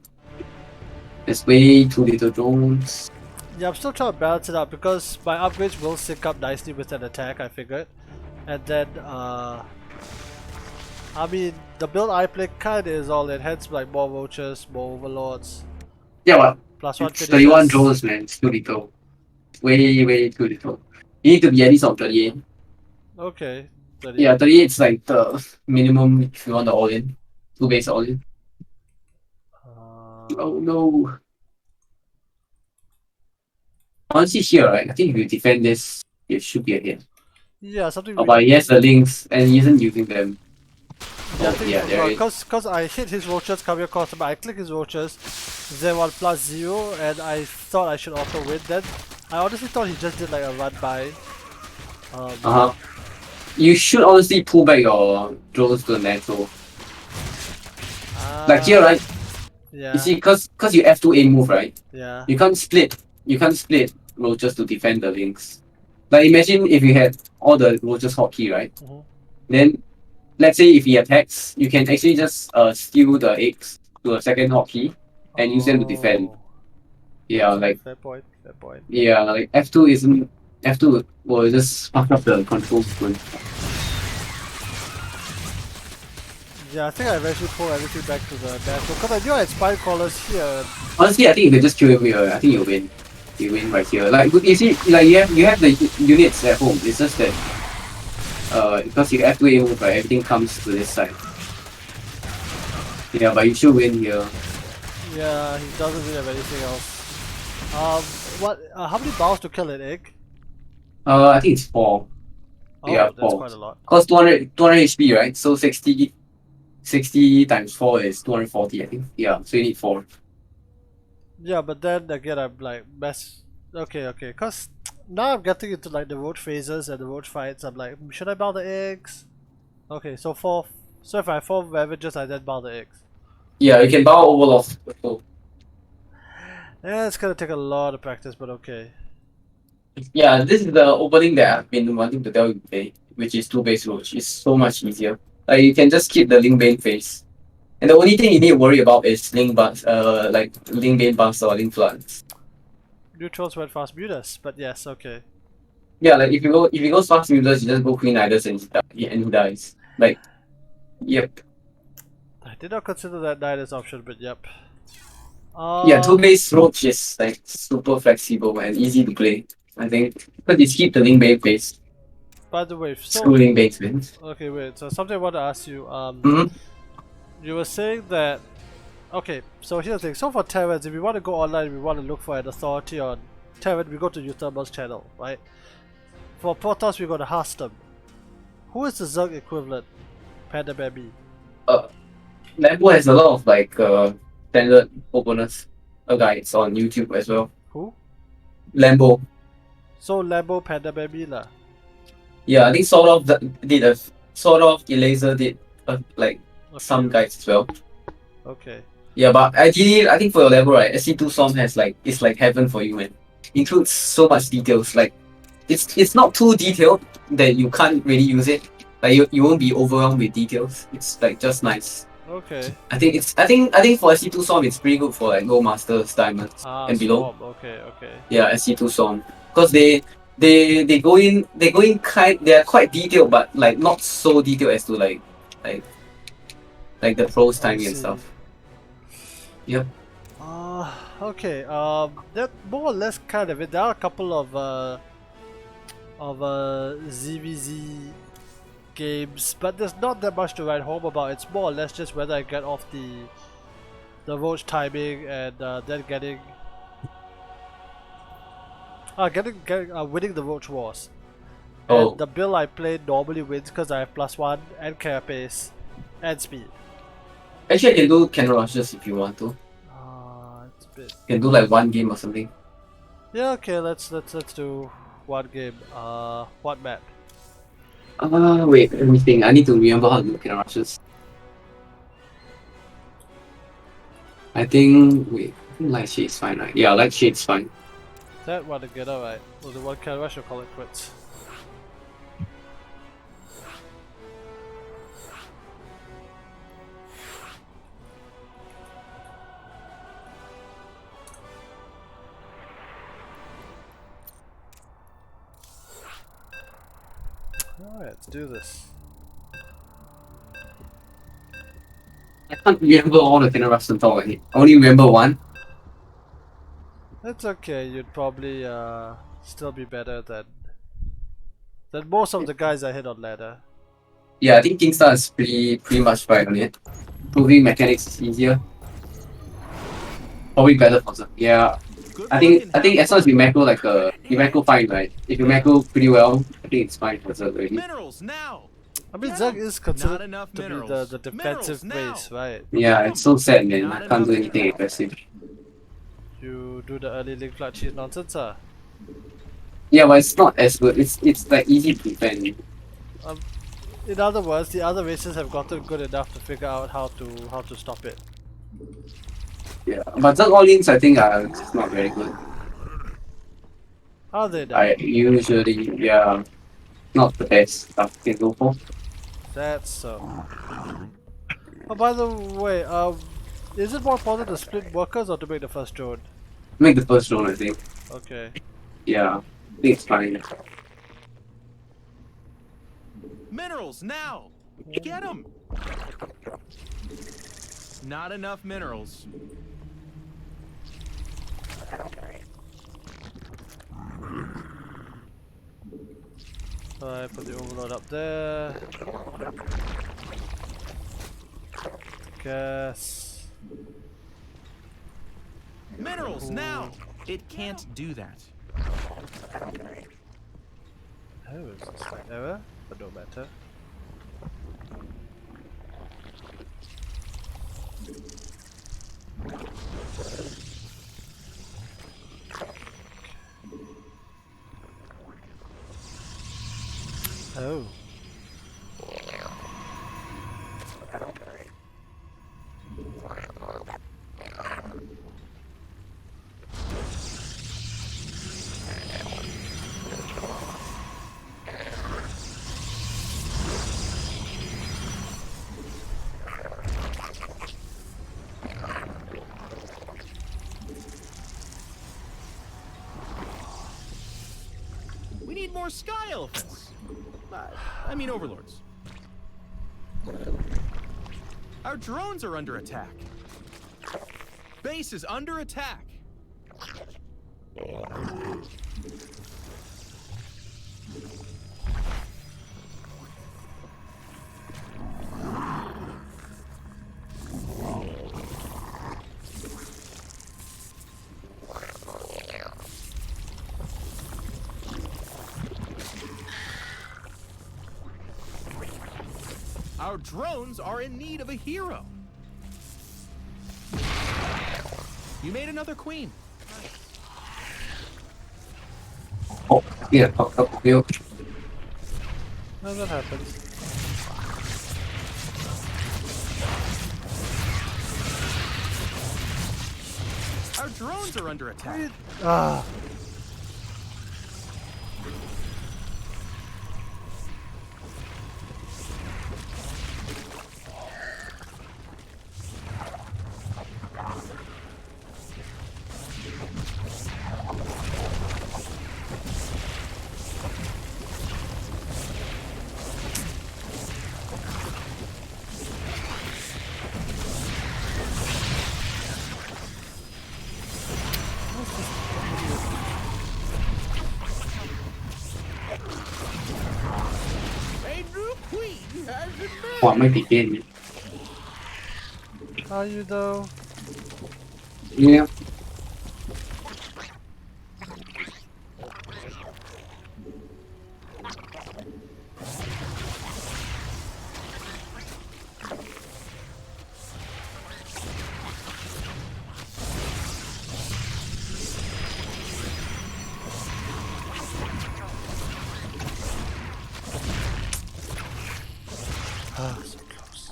[SPEAKER 2] It's way too little drones.
[SPEAKER 1] Yeah, I'm still trying to balance it out because my upgrades will sync up nicely with an attack, I figured. And then, I mean, the build I play kinda is all in, hence like more roaches, more overlords,
[SPEAKER 2] Yeah, but
[SPEAKER 1] plus 1
[SPEAKER 2] it's 31
[SPEAKER 1] finishes.
[SPEAKER 2] drones, man. It's too little. Way too little. You need to be at least on 38.
[SPEAKER 1] Okay.
[SPEAKER 2] Yeah, 38 is like the minimum if you want the all in. 2 base all in.
[SPEAKER 1] Uh,
[SPEAKER 2] Oh no. Honestly, here, right? I think if you defend this, it should be a hit.
[SPEAKER 1] Yeah, something
[SPEAKER 2] Oh,
[SPEAKER 1] really
[SPEAKER 2] but he has
[SPEAKER 1] big.
[SPEAKER 2] the links and he isn't using them.
[SPEAKER 1] Yeah, I
[SPEAKER 2] Oh,
[SPEAKER 1] think
[SPEAKER 2] yeah, there it is.
[SPEAKER 1] cause I hit his roaches coming across him. I click his roaches, Z1 plus 0, and I thought I should auto win. Then I honestly thought he just did like a run by.
[SPEAKER 2] Uh huh. You should honestly pull back your drones to the natural. Like here,
[SPEAKER 1] uh,
[SPEAKER 2] right? You
[SPEAKER 1] yeah,
[SPEAKER 2] see, cause you F2 aim move, right?
[SPEAKER 1] yeah.
[SPEAKER 2] You can't split. You can't split roaches to defend the links. Like imagine if you had all the roaches hotkey, right?
[SPEAKER 1] Mhm.
[SPEAKER 2] Then let's say if he attacks, you can actually just steal the eggs to a second hotkey and use them to defend.
[SPEAKER 1] Oh,
[SPEAKER 2] Yeah,
[SPEAKER 1] okay,
[SPEAKER 2] like
[SPEAKER 1] fair point, fair point.
[SPEAKER 2] yeah, like F2 isn't F2 will just fuck up the control movement.
[SPEAKER 1] Yeah, I think I eventually pull everything back to the natural, because I knew I had spine crawlers here.
[SPEAKER 2] Honestly, I think if you just kill him here, I think you win. You win right here. Like you see, like you have the units at home. It's just that because you F2 aim move, right, everything comes to this side. Yeah, but you should win here.
[SPEAKER 1] Yeah, he doesn't really have anything else. What? How many balls to kill an egg?
[SPEAKER 2] I think it's 4. Yeah,
[SPEAKER 1] Oh, that's
[SPEAKER 2] 4.
[SPEAKER 1] quite a lot.
[SPEAKER 2] Cause 200 HP, right? So 60 times 4 is 240, I think. Yeah, so you need 4.
[SPEAKER 1] Yeah, but then again, I'm like mess. Okay, okay, cause now I'm getting into like the road phases and the road fights. I'm like, should I bound the eggs? Okay, so four. So if I have 4 Ravages, I then bound the eggs.
[SPEAKER 2] Yeah, you can bow Overlord. So,
[SPEAKER 1] Yeah, it's gonna take a lot of practice, but okay.
[SPEAKER 2] yeah, this is the opening that I've been wanting to tell you today, which is 2 base roach. It's so much easier. Like you can just keep the Link Bane phase. And the only thing you need to worry about is Link buffs, like Link Bane buffs or Link floods.
[SPEAKER 1] Neutrals went fast mutas, but yes, okay.
[SPEAKER 2] Yeah, like if you go fast mutas, you just go Queen Iders and he dies. Like, yep.
[SPEAKER 1] I did not consider that Nidus option, but yep.
[SPEAKER 2] Yeah, 2 base roach is like super flexible and easy to play. I think because you keep the Link Bane phase.
[SPEAKER 1] By the way, so
[SPEAKER 2] Screw Link Bane wins.
[SPEAKER 1] okay, wait. So something I want to ask you.
[SPEAKER 2] Mm-hmm.
[SPEAKER 1] You were saying that. Okay, so here's the thing. So for Terrans, if we want to go online, we want to look for an authority on Terran, we go to Utherma's channel, right? For Protoss, we go to Hastem. Who is the Zerg equivalent? Panda Baby.
[SPEAKER 2] Lambo has a lot of like standard openers guides on YouTube as well.
[SPEAKER 1] Who?
[SPEAKER 2] Lambo.
[SPEAKER 1] So Lambo Panda Baby lah.
[SPEAKER 2] Yeah, I think did a sort of Eraser did like some
[SPEAKER 1] Okay.
[SPEAKER 2] guides as well.
[SPEAKER 1] Okay.
[SPEAKER 2] Yeah, but ideally, I think for your level, right, SC2 Storm has like it's like heaven for you, man. Includes so much details. Like it's not too detailed that you can't really use it. Like you won't be overwhelmed with details. It's like just nice.
[SPEAKER 1] Okay.
[SPEAKER 2] I think for SC2 Storm it's pretty good for like low masters, diamonds, and below.
[SPEAKER 1] Storm. Okay, okay.
[SPEAKER 2] Yeah, SC2 Storm. Because they go in they're quite detailed but like not so detailed as to like the pros timing and
[SPEAKER 1] see.
[SPEAKER 2] stuff. Yep.
[SPEAKER 1] Okay. That more or less kind of it. There are a couple of ZVZ games, but there's not that much to write home about. It's more or less just whether I get off the roach timing and then winning the roach wars.
[SPEAKER 2] Oh.
[SPEAKER 1] And the build I play normally wins because I have +1 and carapace and speed.
[SPEAKER 2] Actually, I can do cannon rushes if you want to.
[SPEAKER 1] It's a bit.
[SPEAKER 2] You can do like one game or something.
[SPEAKER 1] Yeah, okay. Let's do one game. What map?
[SPEAKER 2] Wait, let me think. I need to remember how to do cannon rushes. I think light shade is fine, right? Yeah, light shade is fine.
[SPEAKER 1] That one again, alright. Well, the one can rush or call it quits. Alright, let's do this.
[SPEAKER 2] I can't remember all the cannon rushes until I only remember one.
[SPEAKER 1] It's okay, you'd probably still be better than most of the guys I hit on ladder.
[SPEAKER 2] Yeah, I think Kingstar is pretty much fine on it. Improving mechanics is easier. Probably better for some. Yeah.
[SPEAKER 3] Good
[SPEAKER 2] I
[SPEAKER 3] luck
[SPEAKER 2] think
[SPEAKER 3] and
[SPEAKER 2] I think
[SPEAKER 3] have
[SPEAKER 2] as long as
[SPEAKER 3] fun.
[SPEAKER 2] you macro like you macro fine, right? If you macro pretty well, I think it's fine for Zerg already.
[SPEAKER 3] Minerals now.
[SPEAKER 1] I mean,
[SPEAKER 3] Get
[SPEAKER 1] Zerg
[SPEAKER 3] 'em.
[SPEAKER 1] is
[SPEAKER 3] Not
[SPEAKER 1] considered
[SPEAKER 3] enough
[SPEAKER 1] to be
[SPEAKER 3] minerals.
[SPEAKER 1] the defensive
[SPEAKER 3] Minerals now.
[SPEAKER 1] race, right?
[SPEAKER 2] Yeah,
[SPEAKER 3] Get
[SPEAKER 2] it's
[SPEAKER 3] 'em.
[SPEAKER 2] so sad, man.
[SPEAKER 3] Not
[SPEAKER 2] I can't do
[SPEAKER 3] enough
[SPEAKER 2] anything
[SPEAKER 3] minerals.
[SPEAKER 2] aggressive.
[SPEAKER 1] You do the early link clutch cheat nonsense,
[SPEAKER 2] Yeah, but it's not as good. It's like easy to defend.
[SPEAKER 1] Um, in other words, the other races have gotten good enough to figure out how to stop it.
[SPEAKER 2] Yeah, but Zerg all-ins I think are just not very good.
[SPEAKER 1] Are they
[SPEAKER 2] I
[SPEAKER 1] now?
[SPEAKER 2] usually not the best stuff you can go for.
[SPEAKER 1] That's so. Oh, by the way, is it more important to split workers or to make the first drone?
[SPEAKER 2] Make the first drone, I think.
[SPEAKER 1] Okay.
[SPEAKER 2] Yeah, I think it's fine.
[SPEAKER 3] Minerals now. Get 'em. Not enough minerals.
[SPEAKER 1] Alright, put the overload up there. Gas.
[SPEAKER 3] Minerals now. It can't do that.
[SPEAKER 1] Oh, is this an error? But no matter. Oh.
[SPEAKER 3] We need more sky elephants. I mean overlords. Our drones are under attack. Base is under attack. Our drones are in need of a hero. You made another queen.
[SPEAKER 2] Oh, yeah, up, you.
[SPEAKER 1] No, that happens.
[SPEAKER 3] Our drones are under attack.
[SPEAKER 1] Ah.
[SPEAKER 3] A new queen has been made.
[SPEAKER 2] 哇，ไม่ติดเกม
[SPEAKER 1] Are you though?
[SPEAKER 2] เนี่ย
[SPEAKER 1] Ah, so close.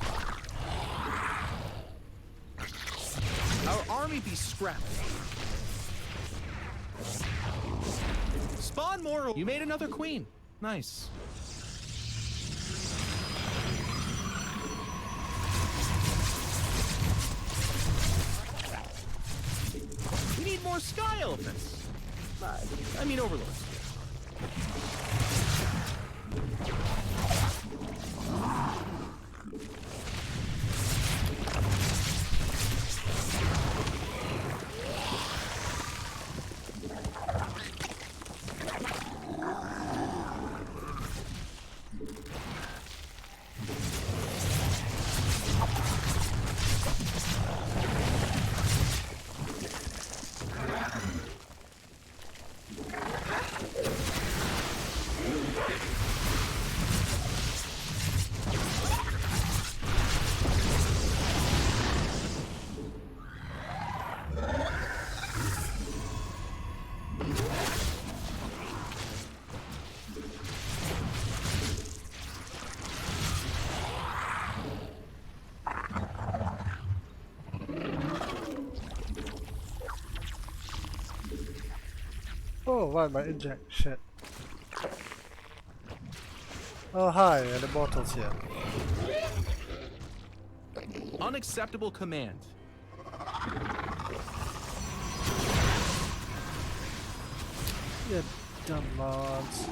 [SPEAKER 3] Our army be scrapped. Spawn more. You made another queen. Nice. We need more sky elephants. I mean overlords.
[SPEAKER 1] Oh, why am I inject? Shit. Oh, hi, and the bottle's here.
[SPEAKER 3] Unacceptable command.
[SPEAKER 1] You dumb mods.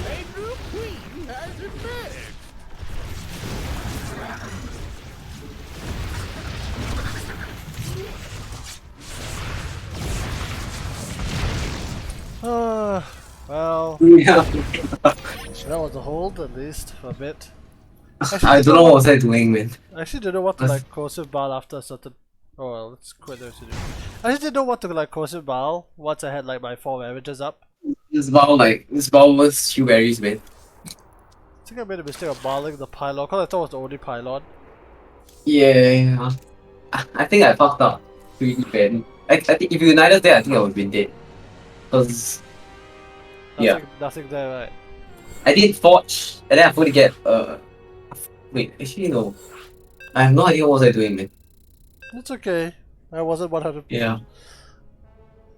[SPEAKER 3] A new queen has emerged.
[SPEAKER 1] Well,
[SPEAKER 2] Yeah.
[SPEAKER 1] that was a hold at least for a bit.
[SPEAKER 2] I don't know what was I doing, man.
[SPEAKER 1] I actually didn't know what to like corrosive bile after a certain. Oh well, let's quit those to do. I actually didn't know what to like corosive bile once I had like my 4 ravages up.
[SPEAKER 2] This bowl was berries, man.
[SPEAKER 1] I think I made a mistake of biling the pylon because I thought it was the only pylon.
[SPEAKER 2] Yeah. I think I fucked up pretty bad. I think if you united there, I think I would have been dead. Cause
[SPEAKER 1] Nothing there, right?
[SPEAKER 2] I did forge, and then I forgot to get wait, actually no. I have no idea what was I doing, man.
[SPEAKER 1] It's okay. I wasn't 100%.
[SPEAKER 2] Yeah.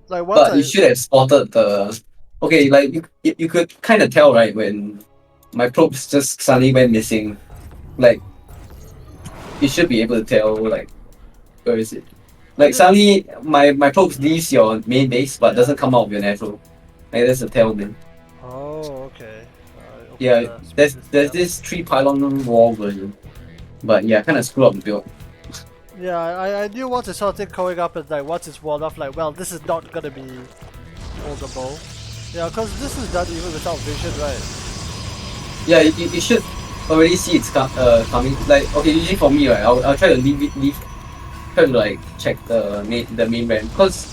[SPEAKER 1] Like once
[SPEAKER 2] But
[SPEAKER 1] I
[SPEAKER 2] you should have spotted the. Okay, like you could kind of tell, right, when my probes just suddenly went missing. Like you should be able to tell, like, where is it? Like suddenly my probes leaves your main base but doesn't come out of your natural. Like that's a tell, man.
[SPEAKER 1] Oh, okay.
[SPEAKER 2] Yeah, there's this 3 pylon wall version, but yeah, kind of screw up the build.
[SPEAKER 1] Yeah, I knew once I saw it going up and like once it's walled off, like well, this is not gonna be holdable. Yeah, because this is done even without vision, right?
[SPEAKER 2] Yeah, you should already see it's coming. Like okay, usually for me, right, I'll try to try to like check the main ramp because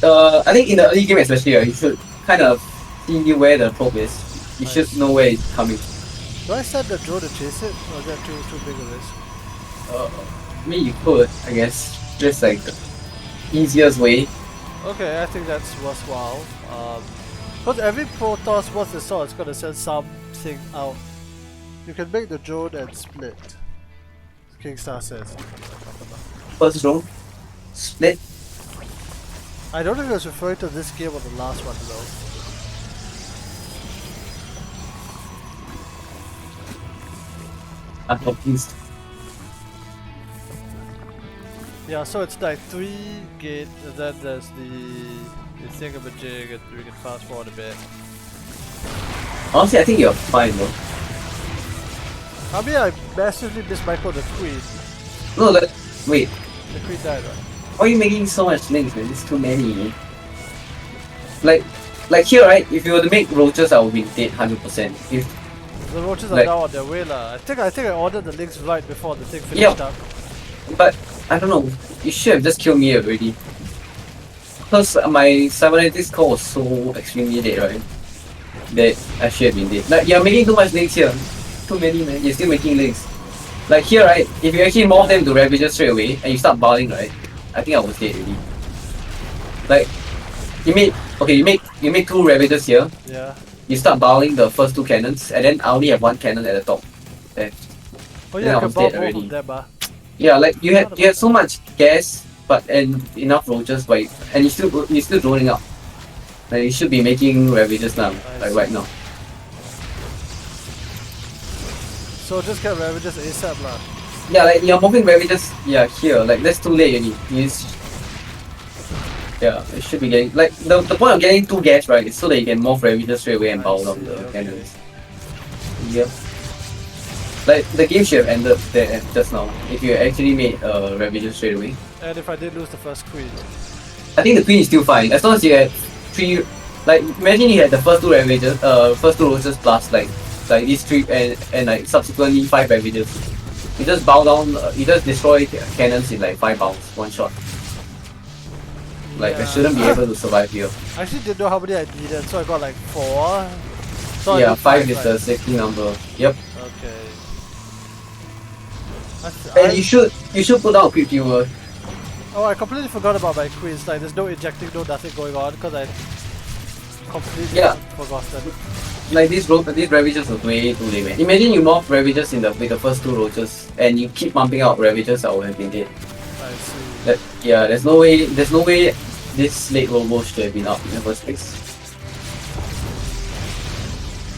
[SPEAKER 2] I think in the early game especially, you should kind of see where the probe is. You should know where it's coming.
[SPEAKER 1] Do I send the drone to chase it, or is that too big a risk?
[SPEAKER 2] I mean, you could, I guess, just like the easiest way.
[SPEAKER 1] Okay, I think that's worthwhile. Because every Protoss once they saw it's gonna send something out. You can make the drone and split. Kingstar says.
[SPEAKER 2] First drone, split.
[SPEAKER 1] I don't think it was referring to this game or the last one though.
[SPEAKER 2] I'm confused.
[SPEAKER 1] Yeah, so it's like 3 gate, and then there's the thingamajig, and we can fast forward a bit.
[SPEAKER 2] Honestly, I think you're fine though.
[SPEAKER 1] I mean, I massively mismicroed the queen.
[SPEAKER 2] No, wait.
[SPEAKER 1] The queen died, right?
[SPEAKER 2] Why are you making so much links, man? There's too many. Like here, right? If you were to make roaches, I would be dead 100%. If
[SPEAKER 1] The roaches are
[SPEAKER 2] like,
[SPEAKER 1] now on their way, lah. I think I ordered the links right before the thing finished up.
[SPEAKER 2] but I don't know. You should have just killed me already. Because my cybernetics core was so extremely dead, right? That I should have been dead. Like you're making too much links here. Too many, man. You're still making links. Like here, right? If you actually morph them to Ravager straight away and you start barring, right? I think I was dead already. Like you make 2 Ravagers here.
[SPEAKER 1] Yeah.
[SPEAKER 2] You start barring the first 2 cannons, and then I only have 1 cannon at the top. There.
[SPEAKER 1] Oh
[SPEAKER 2] Then
[SPEAKER 1] yeah,
[SPEAKER 2] I
[SPEAKER 1] I can
[SPEAKER 2] was
[SPEAKER 1] bomb
[SPEAKER 2] dead
[SPEAKER 1] both
[SPEAKER 2] already.
[SPEAKER 1] of them,
[SPEAKER 2] Yeah, like you had so much gas, and enough roaches, but and you're still droning up. Like you should be making Ravagers now, like right now.
[SPEAKER 1] So just get Ravages ASAP lah.
[SPEAKER 2] Yeah, like you're moving Ravages. Yeah, here. Like that's too late. Yeah, it should be getting like the point of getting 2 gas, right, is so that you can morph Ravages straight away and bow down the cannons. Yep. Like the game should have ended there just now if you actually made Ravages straight away.
[SPEAKER 1] And if I did lose the first queen.
[SPEAKER 2] I think the queen is still fine as long as you had 3. Like imagine you had the first 2 Ravages, first 2 roses plus like these 3 and like subsequently 5 Ravages. You just bow down, you just destroy cannons in like 5 bounds, 1 shot. Like I shouldn't be able to survive here.
[SPEAKER 1] I actually didn't know how many I needed, so I got like 4. So
[SPEAKER 2] yeah,
[SPEAKER 1] I
[SPEAKER 2] 5 is the safety number. Yep.
[SPEAKER 1] Okay.
[SPEAKER 2] And you should put down a quick viewer.
[SPEAKER 1] Oh, I completely forgot about my queens. Like, there's no injecting, no nothing going on because I completely forgotten.
[SPEAKER 2] Like these Ravages was way too late, man. Imagine you morph Ravages with the first 2 roaches and you keep pumping out Ravages, I would have been dead.
[SPEAKER 1] I see.
[SPEAKER 2] There's no way this late robo should have been up in the first place.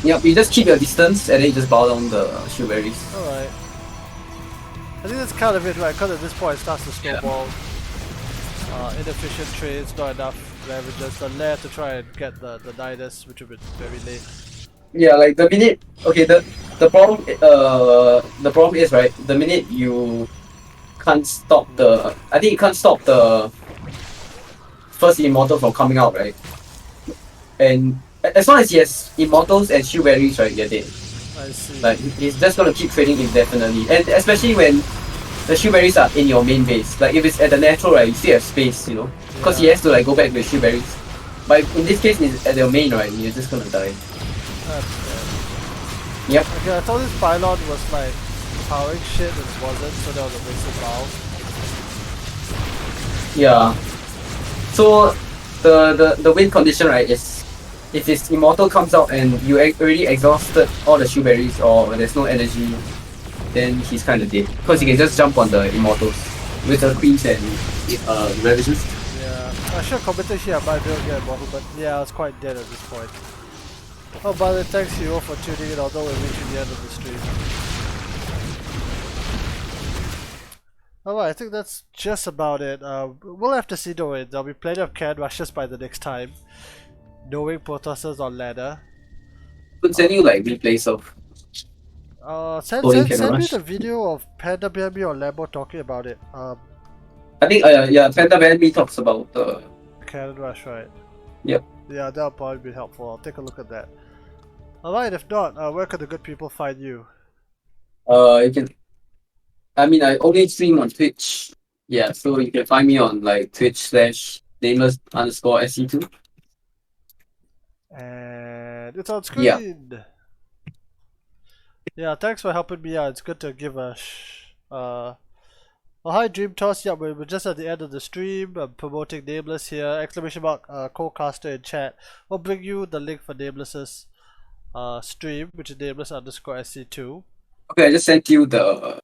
[SPEAKER 2] Yep, you just keep your distance and then you just bow down the Shoeberries.
[SPEAKER 1] Alright. I think that's kind of it, right? Because at this point it starts to snowball. Inefficient trades, not enough Ravages. The lair to try and get the Nidus, which would be very late.
[SPEAKER 2] Yeah, like the minute. Okay, the problem is, right, the minute you can't stop the. I think you can't stop the first Immortal from coming out, right? And as long as he has Immortals and Shoeberries, right, you're dead.
[SPEAKER 1] I see.
[SPEAKER 2] Like he's just gonna keep trading indefinitely, and especially when the Shoeberries are in your main base. Like if it's at the natural, right, you still have space, you know, because he has to like go back with Shoeberries. But in this case, it's at your main, right, you're just gonna die.
[SPEAKER 1] That's bad.
[SPEAKER 2] Yep.
[SPEAKER 1] Okay, I thought this pylon was like powering shit and it wasn't, so that was a wasted bow.
[SPEAKER 2] Yeah. So the win condition, right, is if his Immortal comes out and you already exhausted all the Shoeberries or there's no energy, then he's kind of dead. Because he can just jump on the Immortals with the Queens and Ravages.
[SPEAKER 1] Yeah, I should have commented here about doing get Immortal, but yeah, I was quite dead at this point. Oh, by the way, thanks Hero for tuning in, although we're reaching the end of the stream. Alright, I think that's just about it. We'll have to see though, there'll be plenty of can rushes by the next time. Knowing Protosses on ladder.
[SPEAKER 2] Could send you like replays of.
[SPEAKER 1] Send me the video of Panda BNB or Lambo talking about it.
[SPEAKER 2] I think Panda BNB talks about the
[SPEAKER 1] Cannon Rush, right?
[SPEAKER 2] Yep.
[SPEAKER 1] Yeah, that'll probably be helpful. I'll take a look at that. Alright, if not, where can the good people find you?
[SPEAKER 2] You can. I mean, I only stream on Twitch. Yeah, so you can find me on like Twitch/nameless_SC2.
[SPEAKER 1] And it's on screen. Yeah, thanks for helping me out. It's good to give a oh, hi Dream Toss. Yeah, we're just at the end of the stream. I'm promoting Nameless here. Exclamation mark co-caster in chat. We'll bring you the link for Nameless's stream, which is nameless_SC2.
[SPEAKER 2] Okay, I just sent you the